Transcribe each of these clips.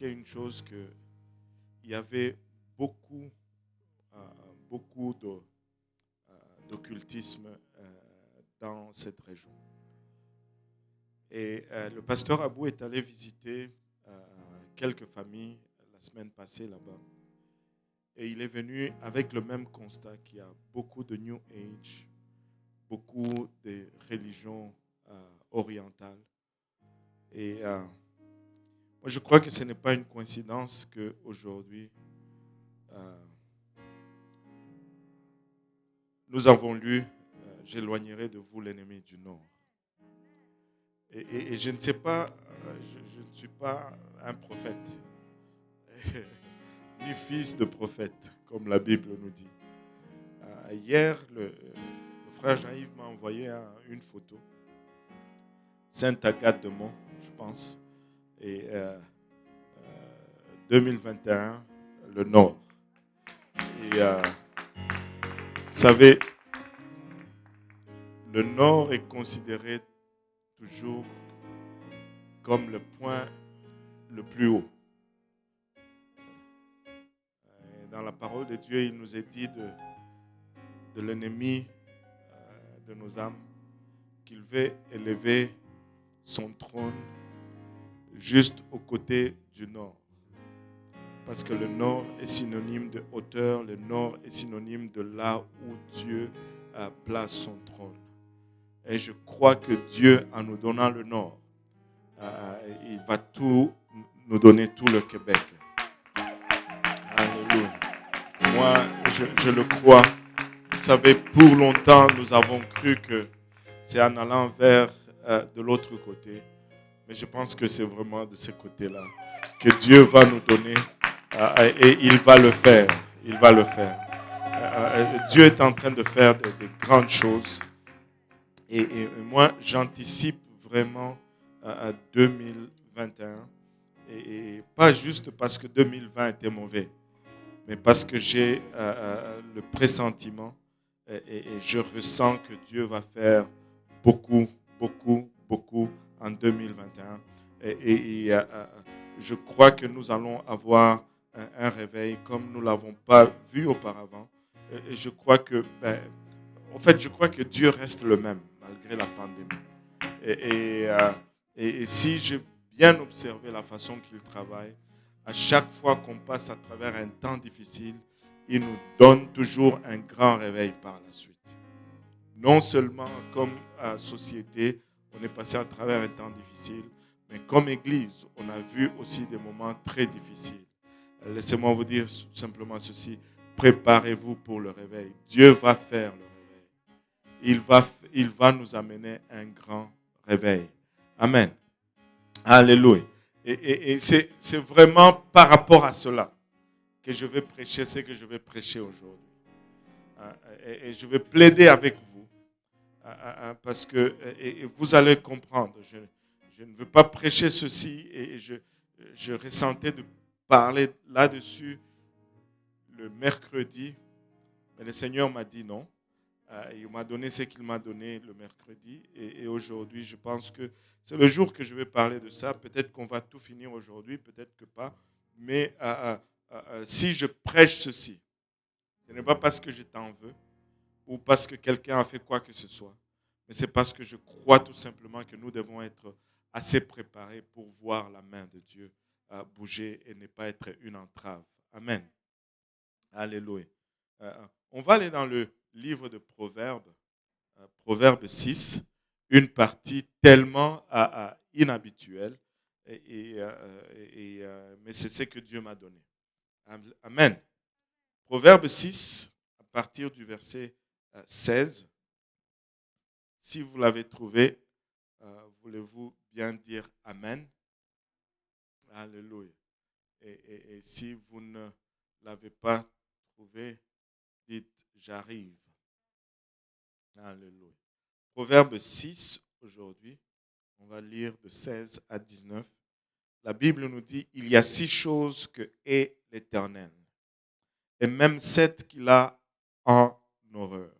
remarqué une chose, que il y avait beaucoup, beaucoup d'occultisme dans cette région. Et le pasteur Abou est allé visiter quelques familles la semaine passée là-bas. Et il est venu avec le même constat qu'il y a beaucoup de New Age, beaucoup de religions orientales. Et moi, je crois que ce n'est pas une coïncidence qu'aujourd'hui, euh, nous avons lu J'éloignerai de vous l'ennemi du Nord. Et je ne sais pas, je ne suis pas un prophète, ni fils de prophète, comme la Bible nous dit. Hier, le frère Jean-Yves m'a envoyé une photo. Sainte Agathe de Mont, je pense. Et 2021, le Nord. Et vous savez, le Nord est considéré toujours comme le point le plus haut. Et dans la parole de Dieu, il nous est dit de l'ennemi de nos âmes qu'il veut élever son trône juste aux côtés du Nord. Parce que le Nord est synonyme de hauteur, le Nord est synonyme de là où Dieu place son trône. Et je crois que Dieu, en nous donnant le Nord, il va tout nous donner tout le Québec. Alléluia. Moi, je le crois. Vous savez, pour longtemps, nous avons cru que c'est en allant vers de l'autre côté. Mais je pense que c'est vraiment de ce côté-là que Dieu va nous donner et il va le faire. Il va le faire. Dieu est en train de faire de grandes choses. Et moi, j'anticipe vraiment à 2021. Et pas juste parce que 2020 était mauvais, mais parce que j'ai le pressentiment et je ressens que Dieu va faire beaucoup, beaucoup, beaucoup en 2021. Je crois que nous allons avoir un réveil comme nous ne l'avons pas vu auparavant. Et je crois que, en fait, je crois que Dieu reste le même malgré la pandémie. Et, et, euh, et si j'ai bien observé la façon qu'il travaille, à chaque fois qu'on passe à travers un temps difficile, il nous donne toujours un grand réveil par la suite. Non seulement comme société, on est passé à travers un temps difficile, mais comme Église, on a vu aussi des moments très difficiles. Laissez-moi vous dire simplement ceci. Préparez-vous pour le réveil. Dieu va faire le réveil. Il va nous amener un grand réveil. Amen. Alléluia. Et c'est vraiment par rapport à cela que je vais prêcher ce que je vais prêcher aujourd'hui. Et je vais plaider avec vous parce que et vous allez comprendre. Je ne veux pas prêcher ceci et je ressentais de parler là-dessus le mercredi, mais le Seigneur m'a dit non. Il m'a donné ce qu'il m'a donné le mercredi. Et aujourd'hui, je pense que c'est le jour que je vais parler de ça. Peut-être qu'on va tout finir aujourd'hui, peut-être que pas. Mais si je prêche ceci, ce n'est pas parce que je t'en veux ou parce que quelqu'un a fait quoi que ce soit. Mais c'est parce que je crois tout simplement que nous devons être assez préparés pour voir la main de Dieu bouger et ne pas être une entrave. Amen. Alléluia. On va aller dans le livre de Proverbes, Proverbe 6, une partie tellement inhabituelle, mais c'est ce que Dieu m'a donné. Amen. Proverbe 6, à partir du verset 16. Si vous l'avez trouvé, voulez-vous bien dire Amen? Alléluia. Et si vous ne l'avez pas trouvé, dites j'arrive. Alléluia. Proverbe 6, aujourd'hui, on va lire de 16 à 19. La Bible nous dit, il y a 6 choses que est l'Éternel, et même 7 qu'il a en horreur.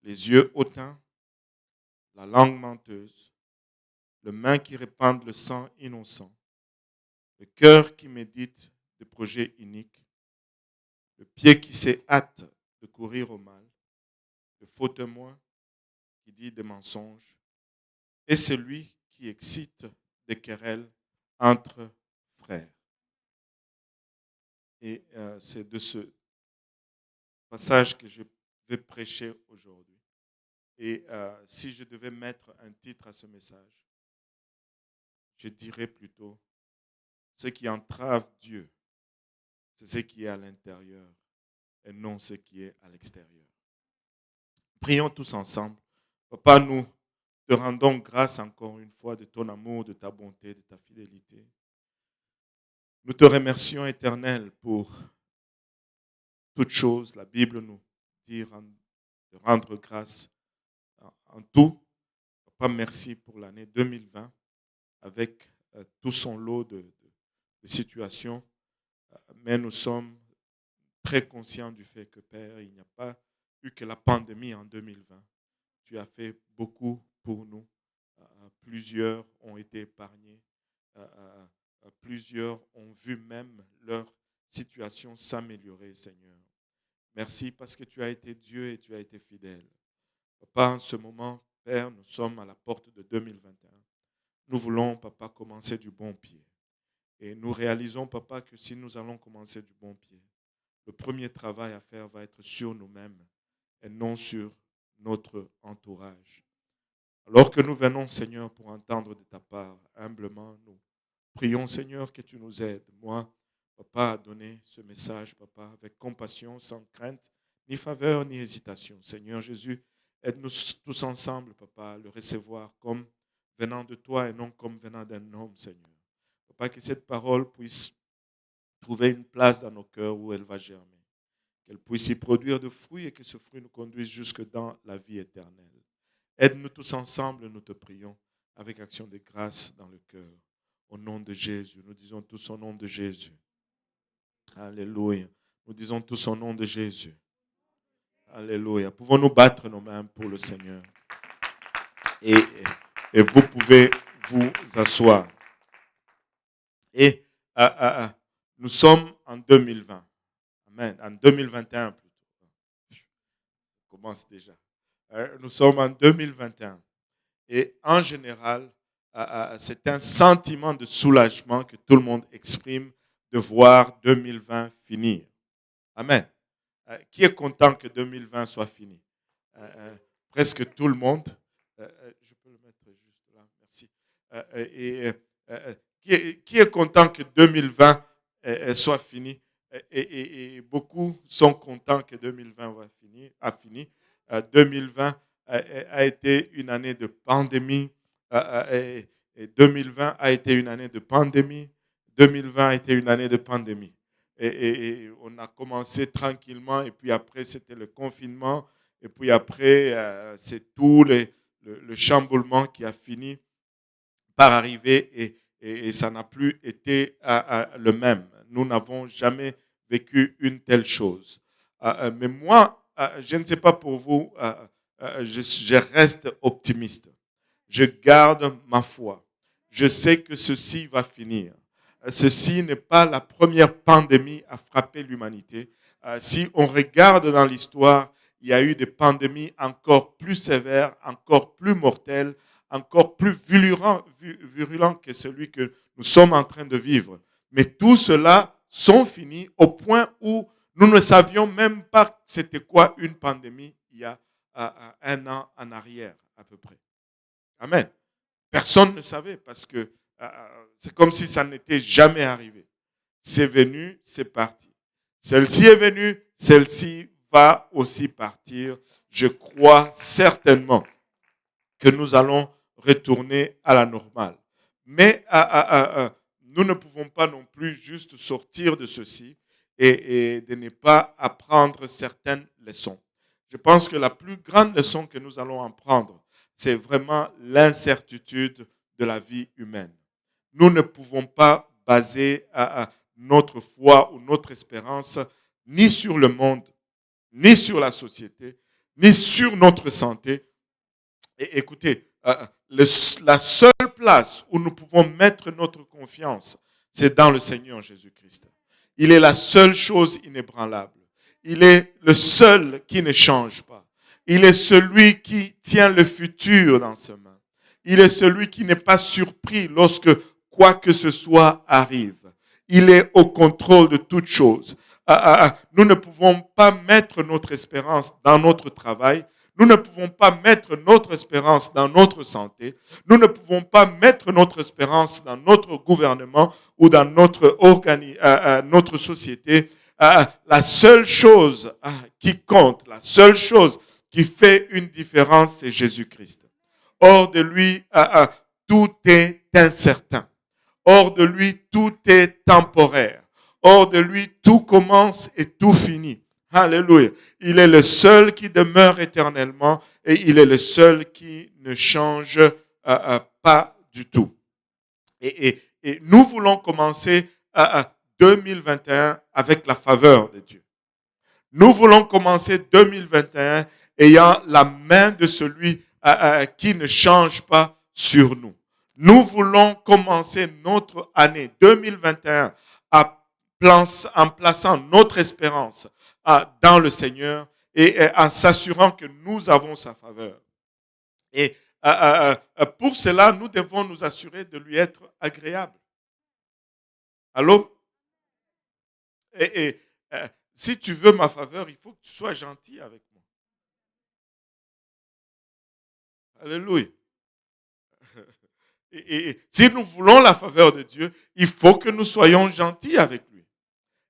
Les yeux hautains, la langue menteuse, les mains qui répandent le sang innocent, le cœur qui médite des projets iniques, le pied qui s'est hâte de courir au mal, le faux témoin qui dit des mensonges, et celui qui excite des querelles entre frères. Et c'est de ce passage que je vais prêcher aujourd'hui. Et si je devais mettre un titre à ce message, je dirais plutôt, ce qui entrave Dieu, c'est ce qui est à l'intérieur et non ce qui est à l'extérieur. Prions tous ensemble. Papa, nous te rendons grâce encore une fois de ton amour, de ta bonté, de ta fidélité. Nous te remercions, Éternel, pour toutes choses. La Bible nous dit de rendre grâce en tout. Papa, merci pour l'année 2020 avec tout son lot de situations. Mais nous sommes très conscients du fait que, Père, il n'y a pas eu que la pandémie en 2020. Tu as fait beaucoup pour nous. Plusieurs ont été épargnés. Plusieurs ont vu même leur situation s'améliorer, Seigneur. Merci parce que tu as été Dieu et tu as été fidèle. Papa, en ce moment, Père, nous sommes à la porte de 2021. Nous voulons, Papa, commencer du bon pied. Et nous réalisons, Papa, que si nous allons commencer du bon pied, le premier travail à faire va être sur nous-mêmes et non sur notre entourage. Alors que nous venons, Seigneur, pour entendre de ta part, humblement, nous prions, Seigneur, que tu nous aides. Moi, Papa, à donner ce message, Papa, avec compassion, sans crainte, ni faveur, ni hésitation. Seigneur Jésus, aide-nous tous ensemble, Papa, à le recevoir comme venant de toi et non comme venant d'un homme, Seigneur. Papa, que cette parole puisse trouver une place dans nos cœurs où elle va germer. Qu'elle puisse y produire de fruits et que ce fruit nous conduise jusque dans la vie éternelle. Aide-nous tous ensemble, nous te prions, avec action de grâce dans le cœur. Au nom de Jésus, nous disons tous au nom de Jésus. Alléluia. Nous disons tous au nom de Jésus. Alléluia. Pouvons-nous battre nos mains pour le Seigneur? Et vous pouvez vous asseoir. Et nous sommes en 2020. Amen. En 2021 plutôt. Je commence déjà. Nous sommes en 2021. Et en général, c'est un sentiment de soulagement que tout le monde exprime de voir 2020 finir. Amen. Qui est content que 2020 soit fini? Presque tout le monde. Je peux le mettre juste là, merci. Qui est content que 2020 soit fini? Et beaucoup sont contents que 2020 a fini. 2020 a été une année de pandémie. Et 2020 a été une année de pandémie. 2020 a été une année de pandémie. Et on a commencé tranquillement, et puis après, c'était le confinement. Et puis après, c'est tout le chamboulement qui a fini par arriver, et ça n'a plus été le même. Nous n'avons jamais vécu une telle chose. Mais moi, je ne sais pas pour vous, je reste optimiste. Je garde ma foi. Je sais que ceci va finir. Ceci n'est pas la première pandémie à frapper l'humanité. Si on regarde dans l'histoire, il y a eu des pandémies encore plus sévères, encore plus mortelles, encore plus virulents que celui que nous sommes en train de vivre. Mais tout cela sont finis au point où nous ne savions même pas c'était quoi une pandémie il y a un an en arrière à peu près. Amen. Personne ne savait parce que c'est comme si ça n'était jamais arrivé. C'est venu, c'est parti. Celle-ci est venue, celle-ci va aussi partir. Je crois certainement que nous allons retourner à la normale. Mais nous ne pouvons pas non plus juste sortir de ceci et de ne pas apprendre certaines leçons. Je pense que la plus grande leçon que nous allons apprendre, c'est vraiment l'incertitude de la vie humaine. Nous ne pouvons pas baser notre foi ou notre espérance ni sur le monde, ni sur la société, ni sur notre santé. Et écoutez, la seule place où nous pouvons mettre notre confiance, c'est dans le Seigneur Jésus-Christ. Il est la seule chose inébranlable. Il est le seul qui ne change pas. Il est celui qui tient le futur dans ses mains. Il est celui qui n'est pas surpris lorsque quoi que ce soit arrive. Il est au contrôle de toutes choses. Nous ne pouvons pas mettre notre espérance dans notre travail. Nous ne pouvons pas mettre notre espérance dans notre santé. Nous ne pouvons pas mettre notre espérance dans notre gouvernement ou dans notre société. La seule chose qui compte, la seule chose qui fait une différence, c'est Jésus-Christ. Hors de lui, tout est incertain. Hors de lui, tout est temporaire. Hors de lui, tout commence et tout finit. Alléluia. Il est le seul qui demeure éternellement et il est le seul qui ne change pas du tout. Et nous voulons commencer 2021 avec la faveur de Dieu. Nous voulons commencer 2021 ayant la main de celui qui ne change pas sur nous. Nous voulons commencer notre année 2021 en plaçant notre espérance dans le Seigneur et en s'assurant que nous avons sa faveur. Et pour cela, nous devons nous assurer de lui être agréable. Allô? Et si tu veux ma faveur, il faut que tu sois gentil avec moi. Alléluia. Et si nous voulons la faveur de Dieu, il faut que nous soyons gentils avec lui.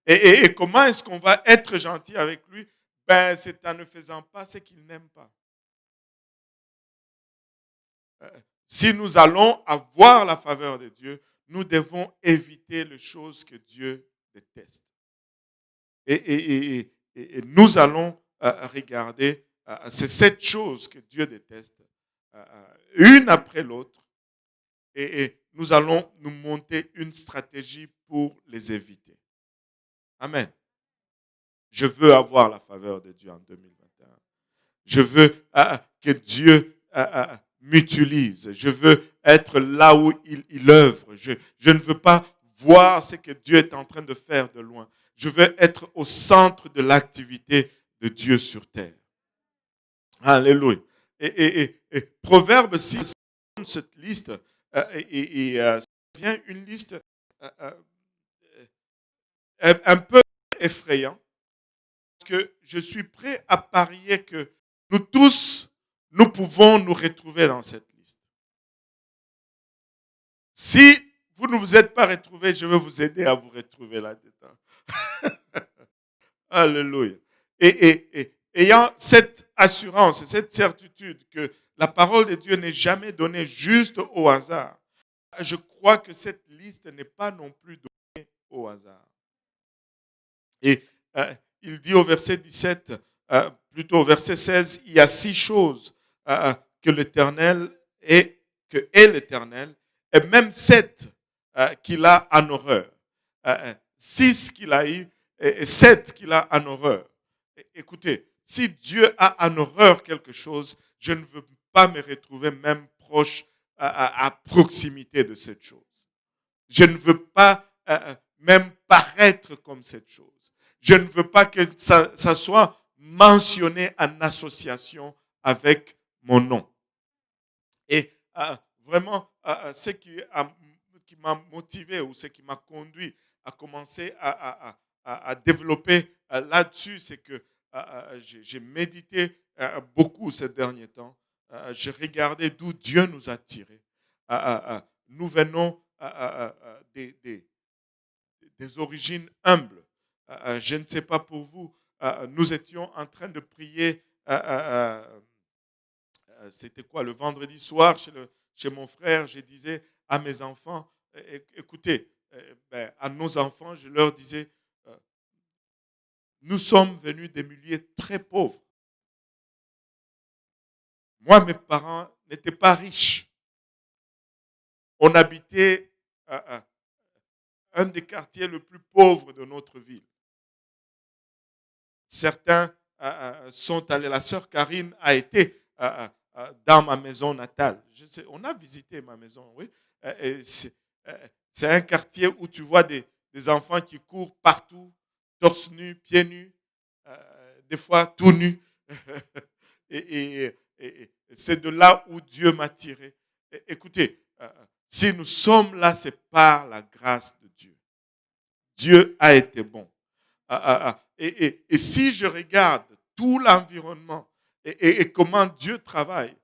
Et comment est-ce qu'on va être gentil avec lui? C'est en ne faisant pas ce qu'il n'aime pas. Si nous allons avoir la faveur de Dieu, nous devons éviter les choses que Dieu déteste. Et nous allons regarder ces 7 choses que Dieu déteste, une après l'autre, et nous allons nous monter une stratégie pour les éviter. Amen. Je veux avoir la faveur de Dieu en 2021. Je veux que Dieu m'utilise. Je veux être là où il œuvre. Je ne veux pas voir ce que Dieu est en train de faire de loin. Je veux être au centre de l'activité de Dieu sur terre. Alléluia. Et Proverbe 6, cette liste, ça devient une liste un peu effrayante. Parce que je suis prêt à parier que nous tous, nous pouvons nous retrouver dans cette liste. Si vous ne vous êtes pas retrouvés, je vais vous aider à vous retrouver là-dedans. Alléluia. Et ayant cette assurance et cette certitude que la parole de Dieu n'est jamais donnée juste au hasard, je crois que cette liste n'est pas non plus donnée au hasard. Et il dit au verset 17, plutôt au verset 16, il y a 6 choses que l'Éternel est l'Éternel, et même 7 qu'il a en horreur. 6 qu'il a eu et 7 qu'il a en horreur. Écoutez, si Dieu a en horreur quelque chose, je ne veux pas me retrouver même proche, à proximité de cette chose. Je ne veux pas même paraître comme cette chose. Je ne veux pas que ça soit mentionné en association avec mon nom. Et vraiment, ce qui m'a motivé ou ce qui m'a conduit à commencer à développer là-dessus, c'est que j'ai médité beaucoup ces derniers temps. J'ai regardé d'où Dieu nous a tirés. Nous venons des origines humbles. Je ne sais pas pour vous, nous étions en train de prier, c'était quoi, le vendredi soir chez mon frère, je disais à mes enfants, écoutez, à nos enfants, je leur disais, nous sommes venus des milieux très pauvres. Moi, mes parents n'étaient pas riches. On habitait un des quartiers les plus pauvres de notre ville. Certains sont allés, la sœur Karine a été dans ma maison natale. On a visité ma maison, oui. C'est un quartier où tu vois des enfants qui courent partout, torse nu, pieds nus, des fois tout nus. Et c'est de là où Dieu m'a tiré. Écoutez, si nous sommes là, c'est par la grâce de Dieu. Dieu a été bon. Et si je regarde tout l'environnement et comment Dieu travaille,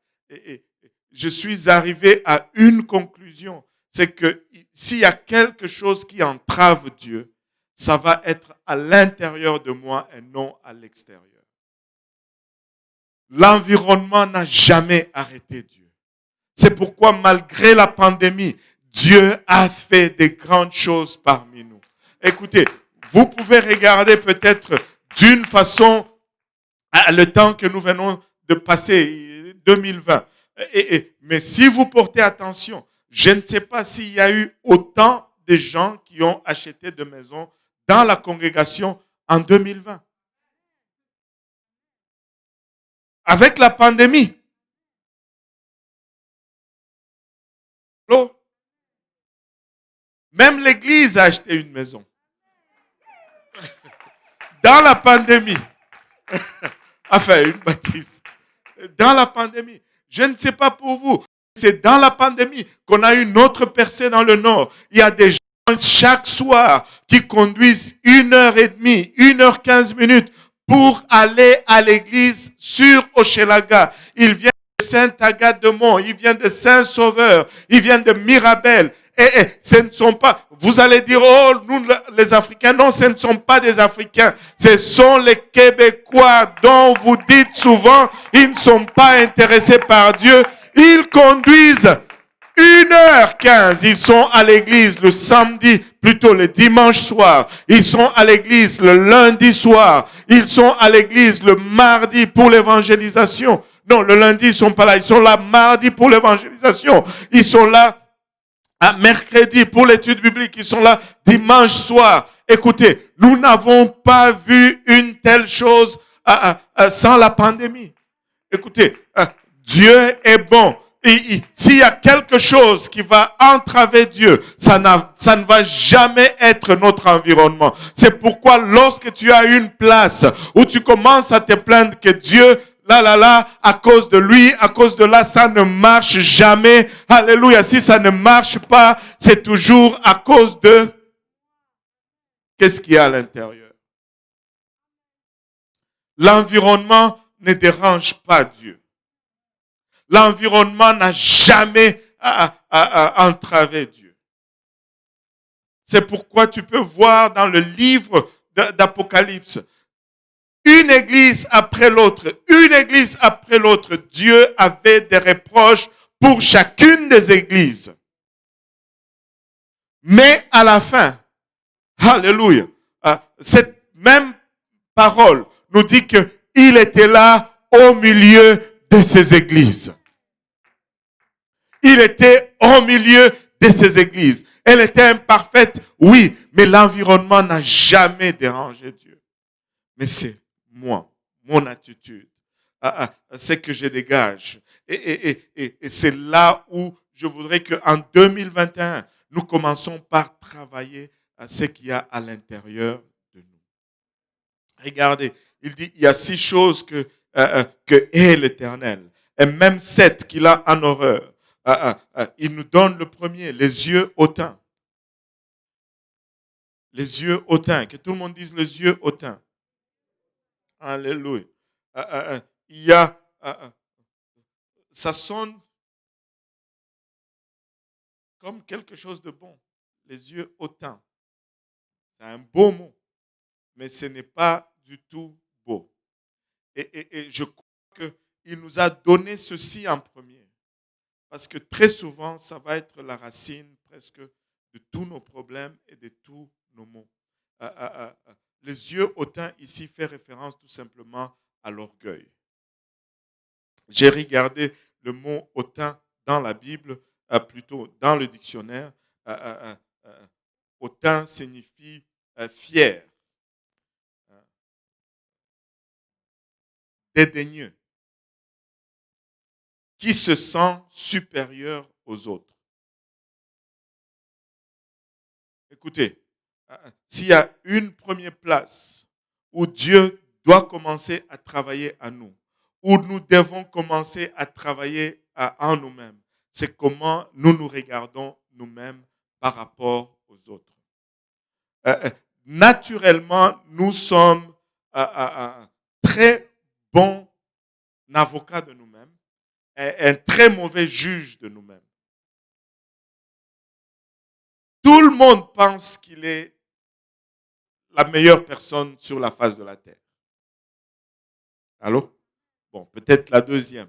je suis arrivé à une conclusion, c'est que s'il y a quelque chose qui entrave Dieu, ça va être à l'intérieur de moi et non à l'extérieur. L'environnement n'a jamais arrêté Dieu. C'est pourquoi malgré la pandémie, Dieu a fait des grandes choses parmi nous. Écoutez, vous pouvez regarder peut-être d'une façon le temps que nous venons de passer, 2020. Mais si vous portez attention, je ne sais pas s'il y a eu autant de gens qui ont acheté de maisons dans la congrégation en 2020. Avec la pandémie. Même l'Église a acheté une maison. Dans la pandémie. Enfin, une bâtisse. Dans la pandémie. Je ne sais pas pour vous. C'est dans la pandémie qu'on a une autre percée dans le Nord. Il y a des gens chaque soir qui conduisent 1h30, 1h15 pour aller à l'église sur Hochelaga. Ils viennent de Sainte-Agathe-de-Mont, ils viennent de Saint-Sauveur, ils viennent de Mirabel. Et ce ne sont pas, vous allez dire, oh, nous les Africains, non, ce ne sont pas des Africains, ce sont les Québécois dont vous dites souvent, ils ne sont pas intéressés par Dieu, ils conduisent 1h15, ils sont à l'église le samedi, plutôt le dimanche soir. Ils sont à l'église le lundi soir. Ils sont à l'église le mardi pour l'évangélisation. Non, le lundi, ils sont pas là. Ils sont là mardi pour l'évangélisation. Ils sont là à mercredi pour l'étude biblique. Ils sont là dimanche soir. Écoutez, nous n'avons pas vu une telle chose sans la pandémie. Écoutez, Dieu est bon. S'il y a quelque chose qui va entraver Dieu, ça ne va jamais être notre environnement. C'est pourquoi lorsque tu as une place où tu commences à te plaindre que Dieu, à cause de lui, à cause de là, ça ne marche jamais. Alléluia. Si ça ne marche pas, c'est toujours à cause de qu'est-ce qu'il y a à l'intérieur. L'environnement ne dérange pas Dieu. L'environnement n'a jamais entravé Dieu. C'est pourquoi tu peux voir dans le livre d'Apocalypse, une église après l'autre, Dieu avait des reproches pour chacune des églises. Mais à la fin, alléluia, cette même parole nous dit qu'il était là au milieu de ces églises. Il était au milieu de ces églises. Elle était imparfaite, oui, mais l'environnement n'a jamais dérangé Dieu. Mais c'est moi, mon attitude, c'est que je dégage. Et c'est là où je voudrais qu'en 2021, nous commençons par travailler à ce qu'il y a à l'intérieur de nous. Regardez, il dit, il y a 6 choses que est l'Éternel, et même 7 qu'il a en horreur. Il nous donne le premier, les yeux hautains. Les yeux hautains. Que tout le monde dise les yeux hautains. Alléluia. Il y a, ça sonne comme quelque chose de bon. Les yeux hautains. C'est un beau mot, mais ce n'est pas du tout beau. Et je crois qu'il nous a donné ceci en premier. Parce que très souvent, ça va être la racine presque de tous nos problèmes et de tous nos maux. Les yeux hautains ici fait référence tout simplement à l'orgueil. J'ai regardé le mot hautain dans la Bible, plutôt dans le dictionnaire. Hautain signifie fier, dédaigneux, qui se sent supérieur aux autres. Écoutez, s'il y a une première place où Dieu doit commencer à travailler à nous, où nous devons commencer à travailler en nous-mêmes, c'est comment nous nous regardons nous-mêmes par rapport aux autres. Naturellement, nous sommes très bons avocats de nous-mêmes et un très mauvais juge de nous-mêmes. Tout le monde pense qu'il est la meilleure personne sur la face de la terre. Allô? Bon, peut-être la deuxième.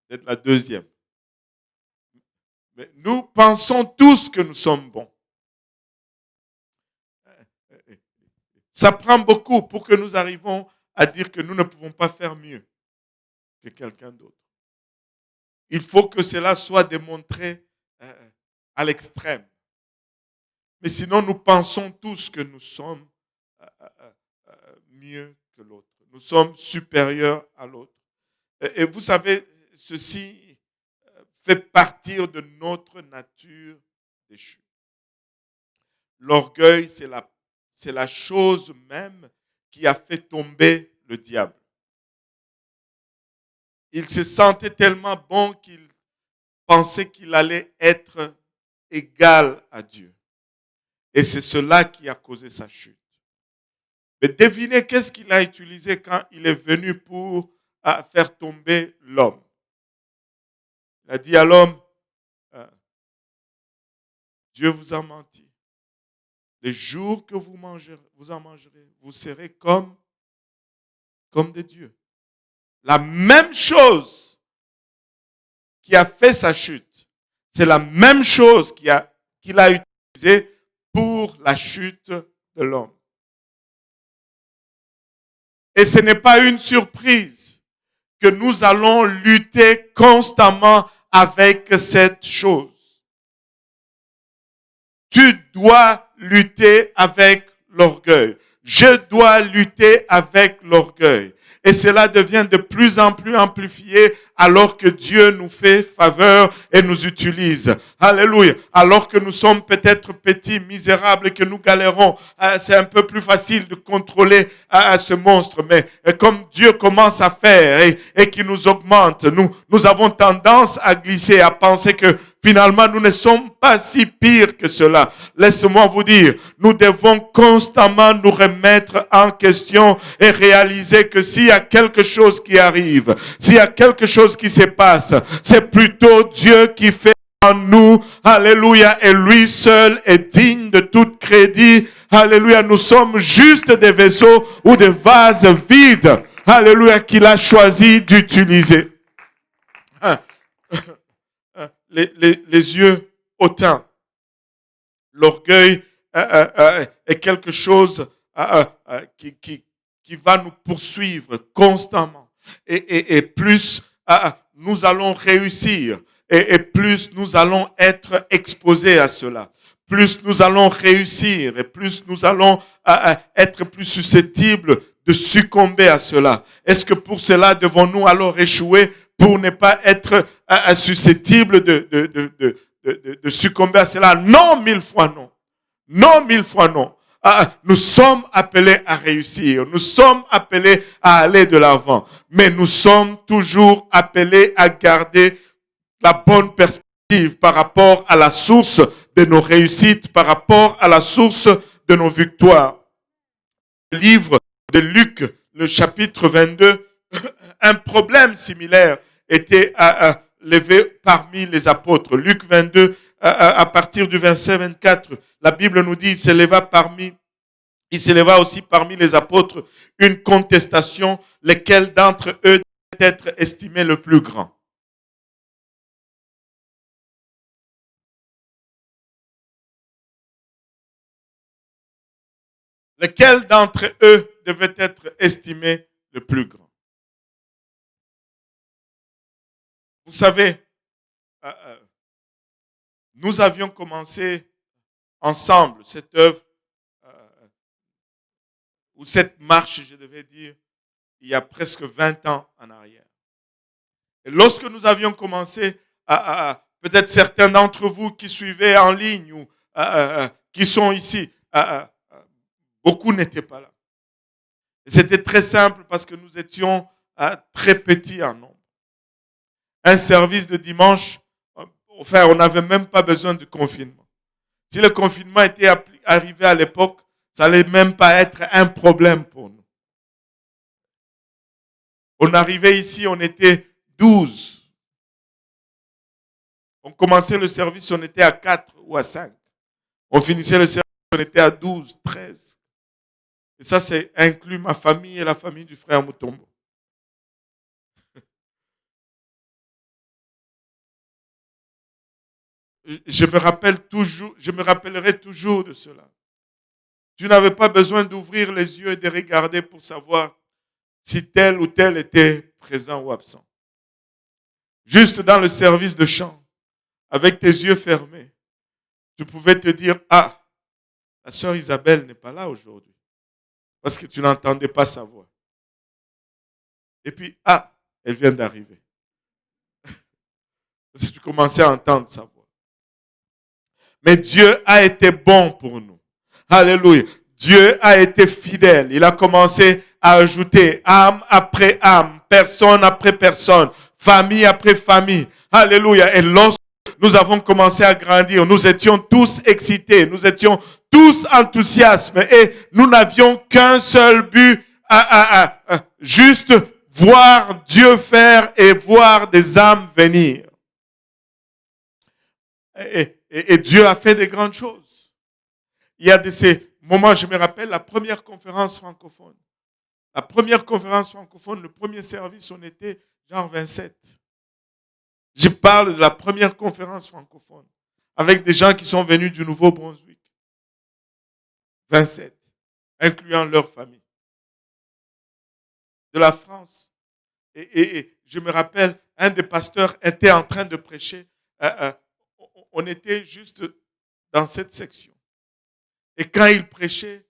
Peut-être la deuxième. Mais nous pensons tous que nous sommes bons. Ça prend beaucoup pour que nous arrivions à dire que nous ne pouvons pas faire mieux que quelqu'un d'autre. Il faut que cela soit démontré à l'extrême. Mais sinon, nous pensons tous que nous sommes mieux que l'autre. Nous sommes supérieurs à l'autre. Et vous savez, ceci fait partie de notre nature déchue. L'orgueil, c'est la chose même qui a fait tomber le diable. Il se sentait tellement bon qu'il pensait qu'il allait être égal à Dieu. Et c'est cela qui a causé sa chute. Mais devinez qu'est-ce qu'il a utilisé quand il est venu pour faire tomber l'homme. Il a dit à l'homme, Dieu vous a menti. Les jours que vous en mangerez, vous serez comme des dieux. La même chose qui a fait sa chute, c'est la même chose qu'il a utilisée pour la chute de l'homme. Et ce n'est pas une surprise que nous allons lutter constamment avec cette chose. Tu dois lutter avec l'orgueil. Je dois lutter avec l'orgueil. Et cela devient de plus en plus amplifié alors que Dieu nous fait faveur et nous utilise. Alléluia. Alors que nous sommes peut-être petits, misérables et que nous galérons, c'est un peu plus facile de contrôler ce monstre. Mais comme Dieu commence à faire et qui nous augmente, nous avons tendance à glisser, à penser que finalement, nous ne sommes pas si pires que cela. Laissez-moi vous dire, nous devons constamment nous remettre en question et réaliser que s'il y a quelque chose qui arrive, s'il y a quelque chose qui se passe, c'est plutôt Dieu qui fait en nous. Alléluia. Et lui seul est digne de tout crédit. Alléluia. Nous sommes juste des vaisseaux ou des vases vides. Alléluia. Qu'il a choisi d'utiliser. Les yeux hautains. L'orgueil est quelque chose qui va nous poursuivre constamment. Et plus nous allons réussir, et plus nous allons être exposés à cela. Plus nous allons réussir, et plus nous allons être plus susceptibles de succomber à cela. Est-ce que pour cela devons-nous alors échouer pour ne pas être susceptible de succomber à cela? Non, 1000 fois non. Non, 1000 fois non. Nous sommes appelés à réussir. Nous sommes appelés à aller de l'avant. Mais nous sommes toujours appelés à garder la bonne perspective par rapport à la source de nos réussites, par rapport à la source de nos victoires. Le livre de Luc, le chapitre 22, un problème similaire était levé parmi les apôtres. Luc 22, à partir du verset 24, la Bible nous dit, il s'éleva aussi parmi les apôtres une contestation, lesquels d'entre eux devaient être estimés le plus grand. Lequel d'entre eux devait être estimé le plus grand? Vous savez, nous avions commencé ensemble cette œuvre, ou cette marche, je devais dire, il y a presque 20 ans en arrière. Et lorsque nous avions commencé Peut-être certains d'entre vous qui suivez en ligne ou qui sont ici, beaucoup n'étaient pas là. Et c'était très simple parce que nous étions très petits en nombre. Un service de dimanche, enfin, on n'avait même pas besoin de confinement. Si le confinement était arrivé à l'époque, ça n'allait même pas être un problème pour nous. On arrivait ici, on était 12. On commençait le service, on était à 4 ou à 5. On finissait le service, on était à 12, 13. Et ça, c'est inclus ma famille et la famille du frère Mutombo. Je me rappellerai toujours de cela. Tu n'avais pas besoin d'ouvrir les yeux et de regarder pour savoir si tel ou tel était présent ou absent. Juste dans le service de chant, avec tes yeux fermés, tu pouvais te dire, ah, la sœur Isabelle n'est pas là aujourd'hui, parce que tu n'entendais pas sa voix. Et puis, ah, elle vient d'arriver. Parce que tu commençais à entendre sa voix. Mais Dieu a été bon pour nous. Alléluia. Dieu a été fidèle. Il a commencé à ajouter âme après âme, personne après personne, famille après famille. Alléluia. Et lorsque nous avons commencé à grandir, nous étions tous excités, nous étions tous enthousiastes et nous n'avions qu'un seul but, juste voir Dieu faire et voir des âmes venir. Et Dieu a fait de grandes choses. Il y a de ces moments, je me rappelle, la première conférence francophone. La première conférence francophone, le premier service, on était genre 27. Je parle de la première conférence francophone avec des gens qui sont venus du Nouveau-Brunswick. 27, incluant leur famille. De la France. Et je me rappelle, un des pasteurs était en train de prêcher. On était juste dans cette section. Et quand il prêchait,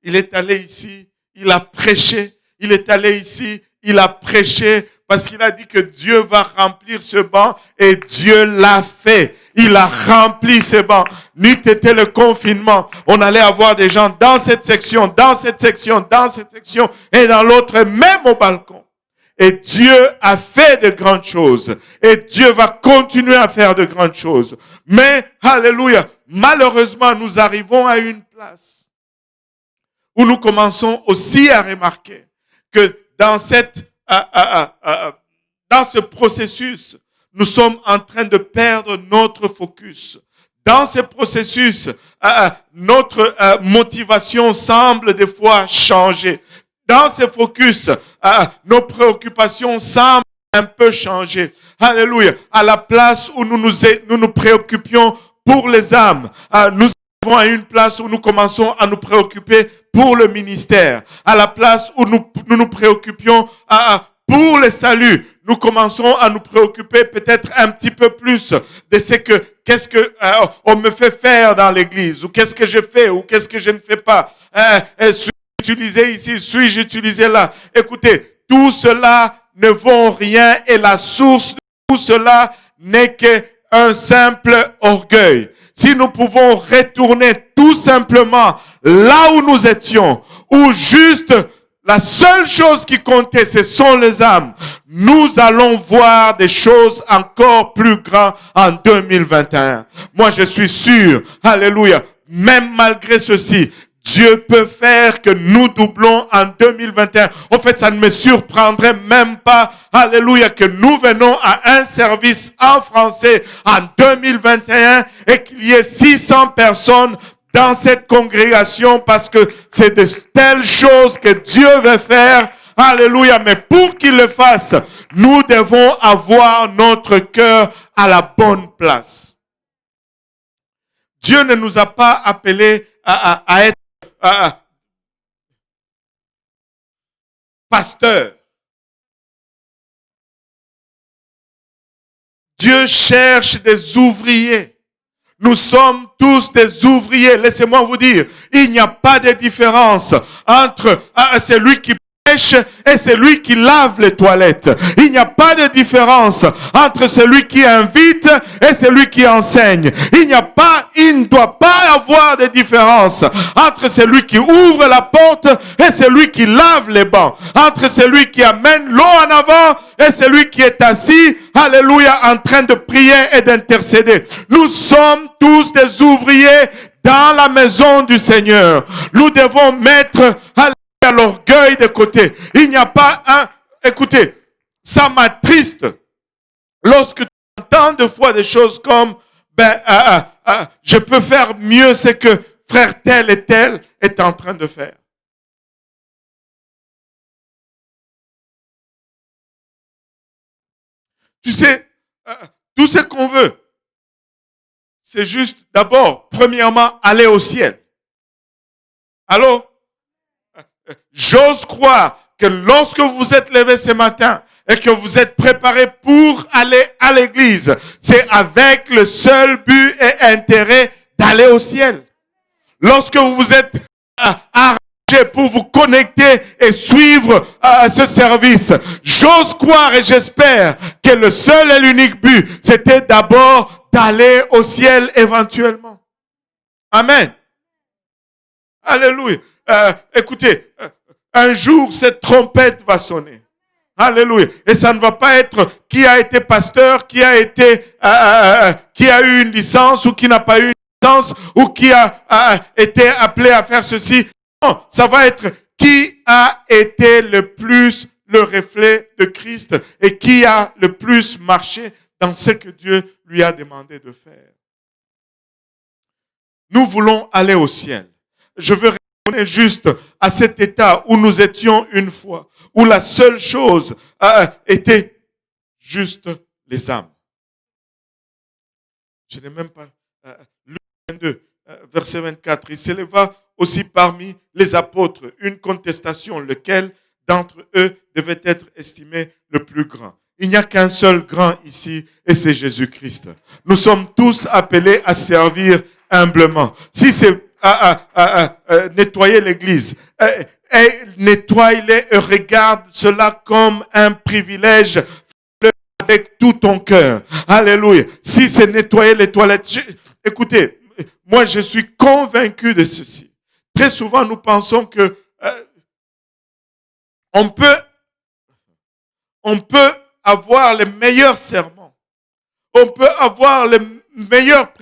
il est allé ici, il a prêché. Il est allé ici, il a prêché parce qu'il a dit que Dieu va remplir ce banc et Dieu l'a fait. Il a rempli ce banc. N'eût été le confinement, on allait avoir des gens dans cette section, dans cette section, dans cette section et dans l'autre, même au balcon. Et Dieu a fait de grandes choses. Et Dieu va continuer à faire de grandes choses. Mais, alléluia, malheureusement, nous arrivons à une place où nous commençons aussi à remarquer que dans ce processus, nous sommes en train de perdre notre focus. Dans ce processus, notre motivation semble des fois changer. Dans ce focus, nos préoccupations semblent un peu changer. Alléluia. À la place où nous nous préoccupions pour les âmes, nous arrivons à une place où nous commençons à nous préoccuper pour le ministère. À la place où nous nous préoccupions pour le salut, nous commençons à nous préoccuper peut-être un petit peu plus de qu'est-ce que on me fait faire dans l'église, ou qu'est-ce que je fais, ou qu'est-ce que je ne fais pas. Suis-je utilisé ici, suis-je utilisé là? Écoutez, tout cela ne vaut rien et la source de tout cela n'est qu'un simple orgueil. Si nous pouvons retourner tout simplement là où nous étions, où juste la seule chose qui comptait, ce sont les âmes, nous allons voir des choses encore plus grandes en 2021. Moi, je suis sûr, alléluia, même malgré ceci, Dieu peut faire que nous doublons en 2021. En fait, ça ne me surprendrait même pas, alléluia, que nous venons à un service en français en 2021 et qu'il y ait 600 personnes dans cette congrégation parce que c'est de telles choses que Dieu veut faire. Alléluia. Mais pour qu'il le fasse, nous devons avoir notre cœur à la bonne place. Dieu ne nous a pas appelés à être pasteur. Dieu cherche des ouvriers. Nous sommes tous des ouvriers. Laissez-moi vous dire, il n'y a pas de différence entre celui qui et celui qui lave les toilettes. Il n'y a pas de différence entre celui qui invite et celui qui enseigne. Il ne doit pas avoir de différence entre celui qui ouvre la porte et celui qui lave les bancs. Entre celui qui amène l'eau en avant et celui qui est assis, alléluia, en train de prier et d'intercéder. Nous sommes tous des ouvriers dans la maison du Seigneur. Nous devons mettre l'orgueil de côté. Il n'y a pas un... Écoutez, ça m'attriste lorsque tu entends des fois des choses comme je peux faire mieux ce que frère tel et tel est en train de faire. Tu sais, tout ce qu'on veut, c'est juste d'abord, premièrement, aller au ciel. Allô? J'ose croire que lorsque vous vous êtes levé ce matin et que vous êtes préparé pour aller à l'église, c'est avec le seul but et intérêt d'aller au ciel. Lorsque vous vous êtes arrangé pour vous connecter et suivre ce service, j'ose croire et j'espère que le seul et l'unique but, c'était d'abord d'aller au ciel éventuellement. Amen. Alléluia. Écoutez, un jour, cette trompette va sonner. Alléluia. Et ça ne va pas être qui a été pasteur, qui a eu une licence ou qui n'a pas eu une licence ou qui a été appelé à faire ceci. Non, ça va être qui a été le plus le reflet de Christ et qui a le plus marché dans ce que Dieu lui a demandé de faire. Nous voulons aller au ciel. Je veux retourner juste à cet état où nous étions une fois, où la seule chose était juste les âmes. Je n'ai même pas... Luc 22, verset 24. Il s'éleva aussi parmi les apôtres une contestation, lequel d'entre eux devait être estimé le plus grand. Il n'y a qu'un seul grand ici, et c'est Jésus-Christ. Nous sommes tous appelés à servir humblement. Si c'est nettoyer l'église, et nettoie-les et regarde cela comme un privilège avec tout ton cœur. Alléluia. Si c'est nettoyer les toilettes, écoutez, moi je suis convaincu de ceci. Très souvent nous pensons que on peut avoir les meilleurs sermons, on peut avoir les meilleures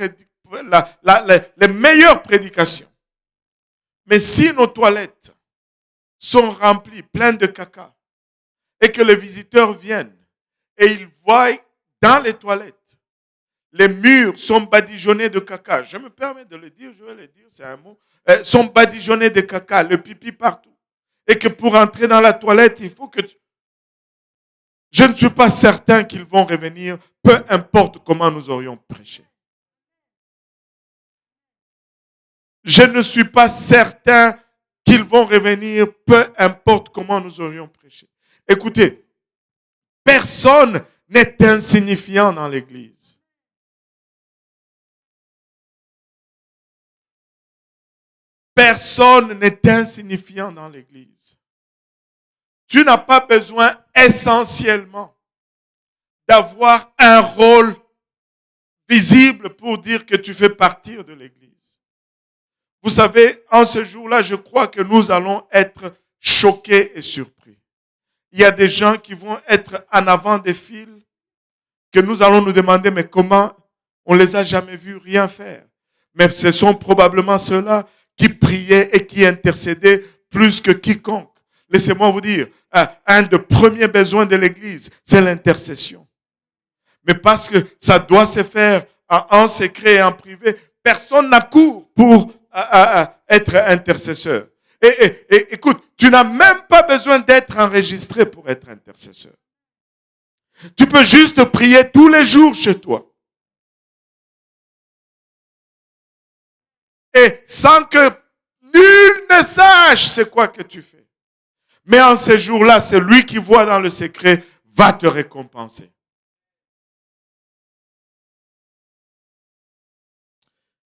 les meilleures prédications. Mais si nos toilettes sont remplies, pleines de caca, et que les visiteurs viennent et ils voient dans les toilettes, les murs sont badigeonnés de caca. Je me permets de le dire, je vais le dire, c'est un mot. Sont badigeonnés de caca, le pipi partout. Et que pour entrer dans la toilette, il faut que Je ne suis pas certain qu'ils vont revenir, peu importe comment nous aurions prêché. Je ne suis pas certain qu'ils vont revenir, peu importe comment nous aurions prêché. Écoutez, personne n'est insignifiant dans l'Église. Personne n'est insignifiant dans l'Église. Tu n'as pas besoin essentiellement d'avoir un rôle visible pour dire que tu fais partie de l'Église. Vous savez, en ce jour-là, je crois que nous allons être choqués et surpris. Il y a des gens qui vont être en avant des files, que nous allons nous demander, mais comment on les a jamais vus rien faire. Mais ce sont probablement ceux-là qui priaient et qui intercédaient plus que quiconque. Laissez-moi vous dire, un des premiers besoins de l'Église, c'est l'intercession. Mais parce que ça doit se faire en secret et en privé, personne n'accourt pour être intercesseur. Et écoute, tu n'as même pas besoin d'être enregistré pour être intercesseur. Tu peux juste prier tous les jours chez toi. Et sans que nul ne sache c'est quoi que tu fais. Mais en ces jours-là, c'est lui qui voit dans le secret va te récompenser.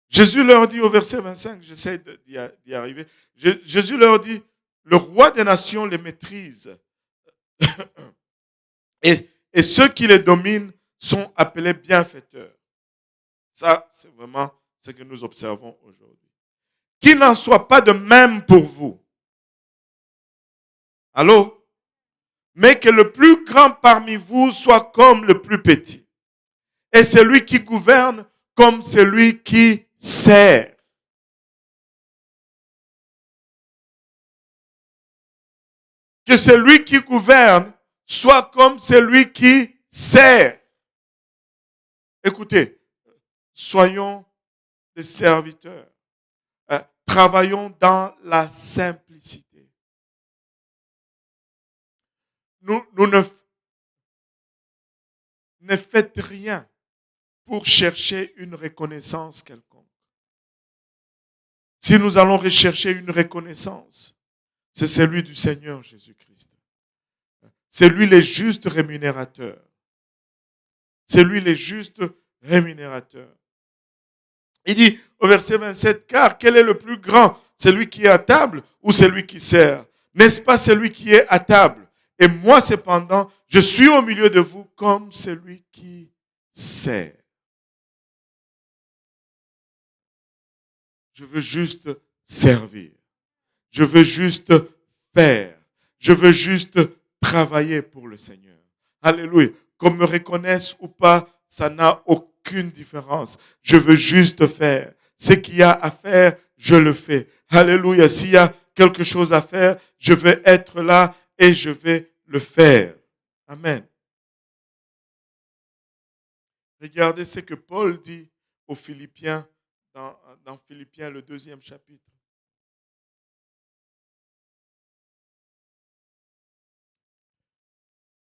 Jésus leur dit au verset 25, j'essaie d'y arriver. Jésus leur dit, Le roi des nations les maîtrise. Et ceux qui les dominent sont appelés bienfaiteurs. Ça, c'est vraiment ce que nous observons aujourd'hui. Qu'il n'en soit pas de même pour vous. Allô? Mais que le plus grand parmi vous soit comme le plus petit. Et celui qui gouverne comme celui qui sert. Que celui qui gouverne soit comme celui qui sert. Écoutez, soyons des serviteurs. Travaillons dans la simplicité. Nous ne faites rien pour chercher une reconnaissance quelconque. Si nous allons rechercher une reconnaissance, c'est celui du Seigneur Jésus-Christ. C'est lui le juste rémunérateur. C'est lui le juste rémunérateur. Il dit au verset 27, car quel est le plus grand, celui qui est à table ou celui qui sert? N'est-ce pas celui qui est à table? Et moi, cependant, je suis au milieu de vous comme celui qui sert. Je veux juste servir. Je veux juste faire. Je veux juste travailler pour le Seigneur. Alléluia. Qu'on me reconnaisse ou pas, ça n'a aucune différence. Je veux juste faire. Ce qu'il y a à faire, je le fais. Alléluia. S'il y a quelque chose à faire, je vais être là et je vais le faire. Amen. Regardez ce que Paul dit aux Philippiens dans Philippiens, le 2e chapitre.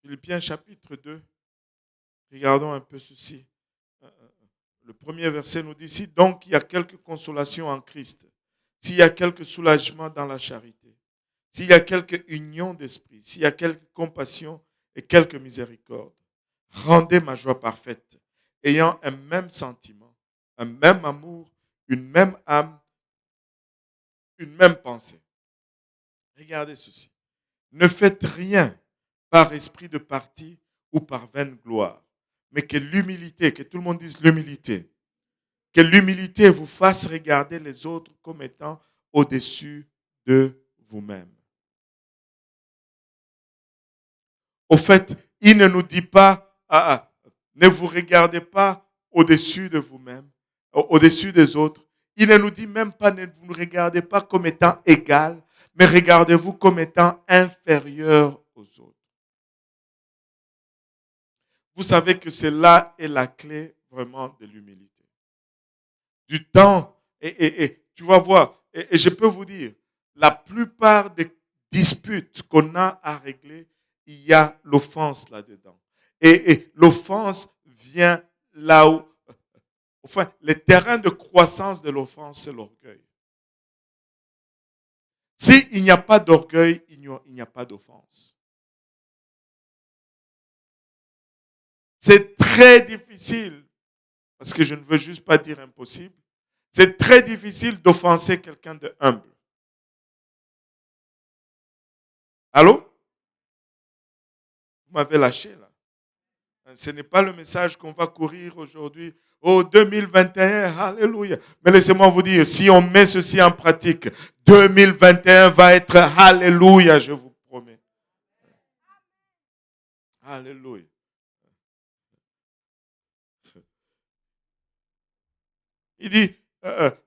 Philippiens chapitre 2. Regardons un peu ceci. Le premier verset nous dit, si donc il y a quelque consolation en Christ, s'il y a quelque soulagement dans la charité, s'il y a quelque union d'esprit, s'il y a quelque compassion et quelque miséricorde, rendez ma joie parfaite, ayant un même sentiment, un même amour, une même âme, une même pensée. Regardez ceci. Ne faites rien par esprit de parti ou par vaine gloire, mais que l'humilité, que tout le monde dise l'humilité, que l'humilité vous fasse regarder les autres comme étant au-dessus de vous-même. Au fait, il ne nous dit pas, ne vous regardez pas au-dessus de vous-même, au-dessus des autres. Il ne nous dit même pas, ne vous regardez pas comme étant égal, mais regardez-vous comme étant inférieur aux autres. Vous savez que cela est la clé vraiment de l'humilité. Du temps, et tu vas voir, et je peux vous dire, la plupart des disputes qu'on a à régler, il y a l'offense là-dedans. Et l'offense vient là où, enfin, le terrain de croissance de l'offense, c'est l'orgueil. S'il n'y a pas d'orgueil, il n'y a pas d'offense. C'est très difficile, parce que je ne veux juste pas dire impossible, c'est très difficile d'offenser quelqu'un de humble. Allô? Vous m'avez lâché là. Ce n'est pas le message qu'on va courir aujourd'hui. Oh, 2021, alléluia. Mais laissez-moi vous dire, si on met ceci en pratique, 2021 va être alléluia, je vous promets. Alléluia. Il dit,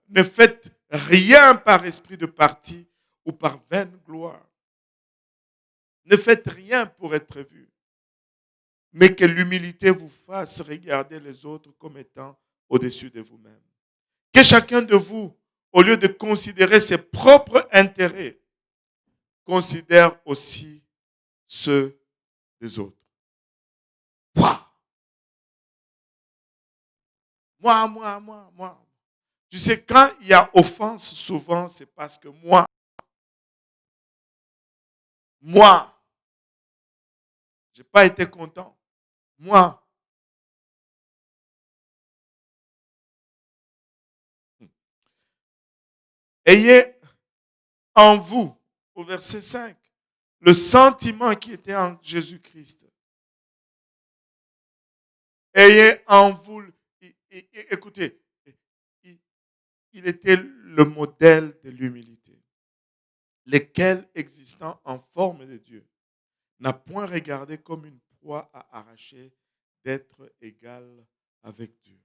ne faites rien par esprit de parti ou par vaine gloire. Ne faites rien pour être vu. Mais que l'humilité vous fasse regarder les autres comme étant au-dessus de vous-même. Que chacun de vous, au lieu de considérer ses propres intérêts, considère aussi ceux des autres. Moi. Tu sais, quand il y a offense, souvent, c'est parce que je n'ai pas été content. Moi. Ayez en vous au verset 5. Le sentiment qui était en Jésus-Christ. Ayez en vous, écoutez, il était le modèle de l'humilité, lequel, existant en forme de Dieu, n'a point regardé comme une proie à arracher d'être égal avec Dieu.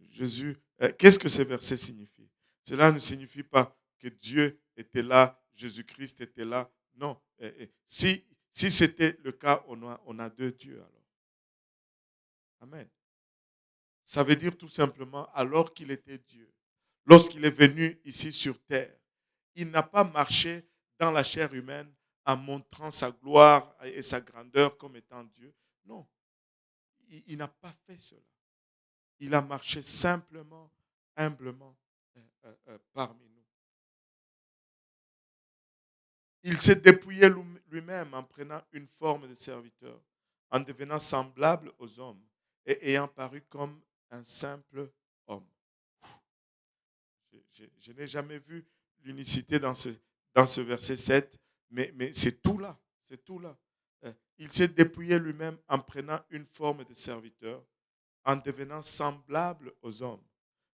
Jésus, qu'est-ce que ce verset signifie? Cela ne signifie pas que Dieu était là, Jésus-Christ était là. Non. Si c'était le cas, on a deux dieux alors. Amen. Ça veut dire tout simplement, alors qu'il était Dieu, lorsqu'il est venu ici sur terre, il n'a pas marché dans la chair humaine en montrant sa gloire et sa grandeur comme étant Dieu. Non, il n'a pas fait cela. Il a marché simplement, humblement parmi nous. Il s'est dépouillé lui-même en prenant une forme de serviteur, en devenant semblable aux hommes et ayant paru comme un simple homme. Je n'ai jamais vu l'unicité dans ce verset 7, mais c'est tout là. C'est tout là. Il s'est dépouillé lui-même en prenant une forme de serviteur, en devenant semblable aux hommes.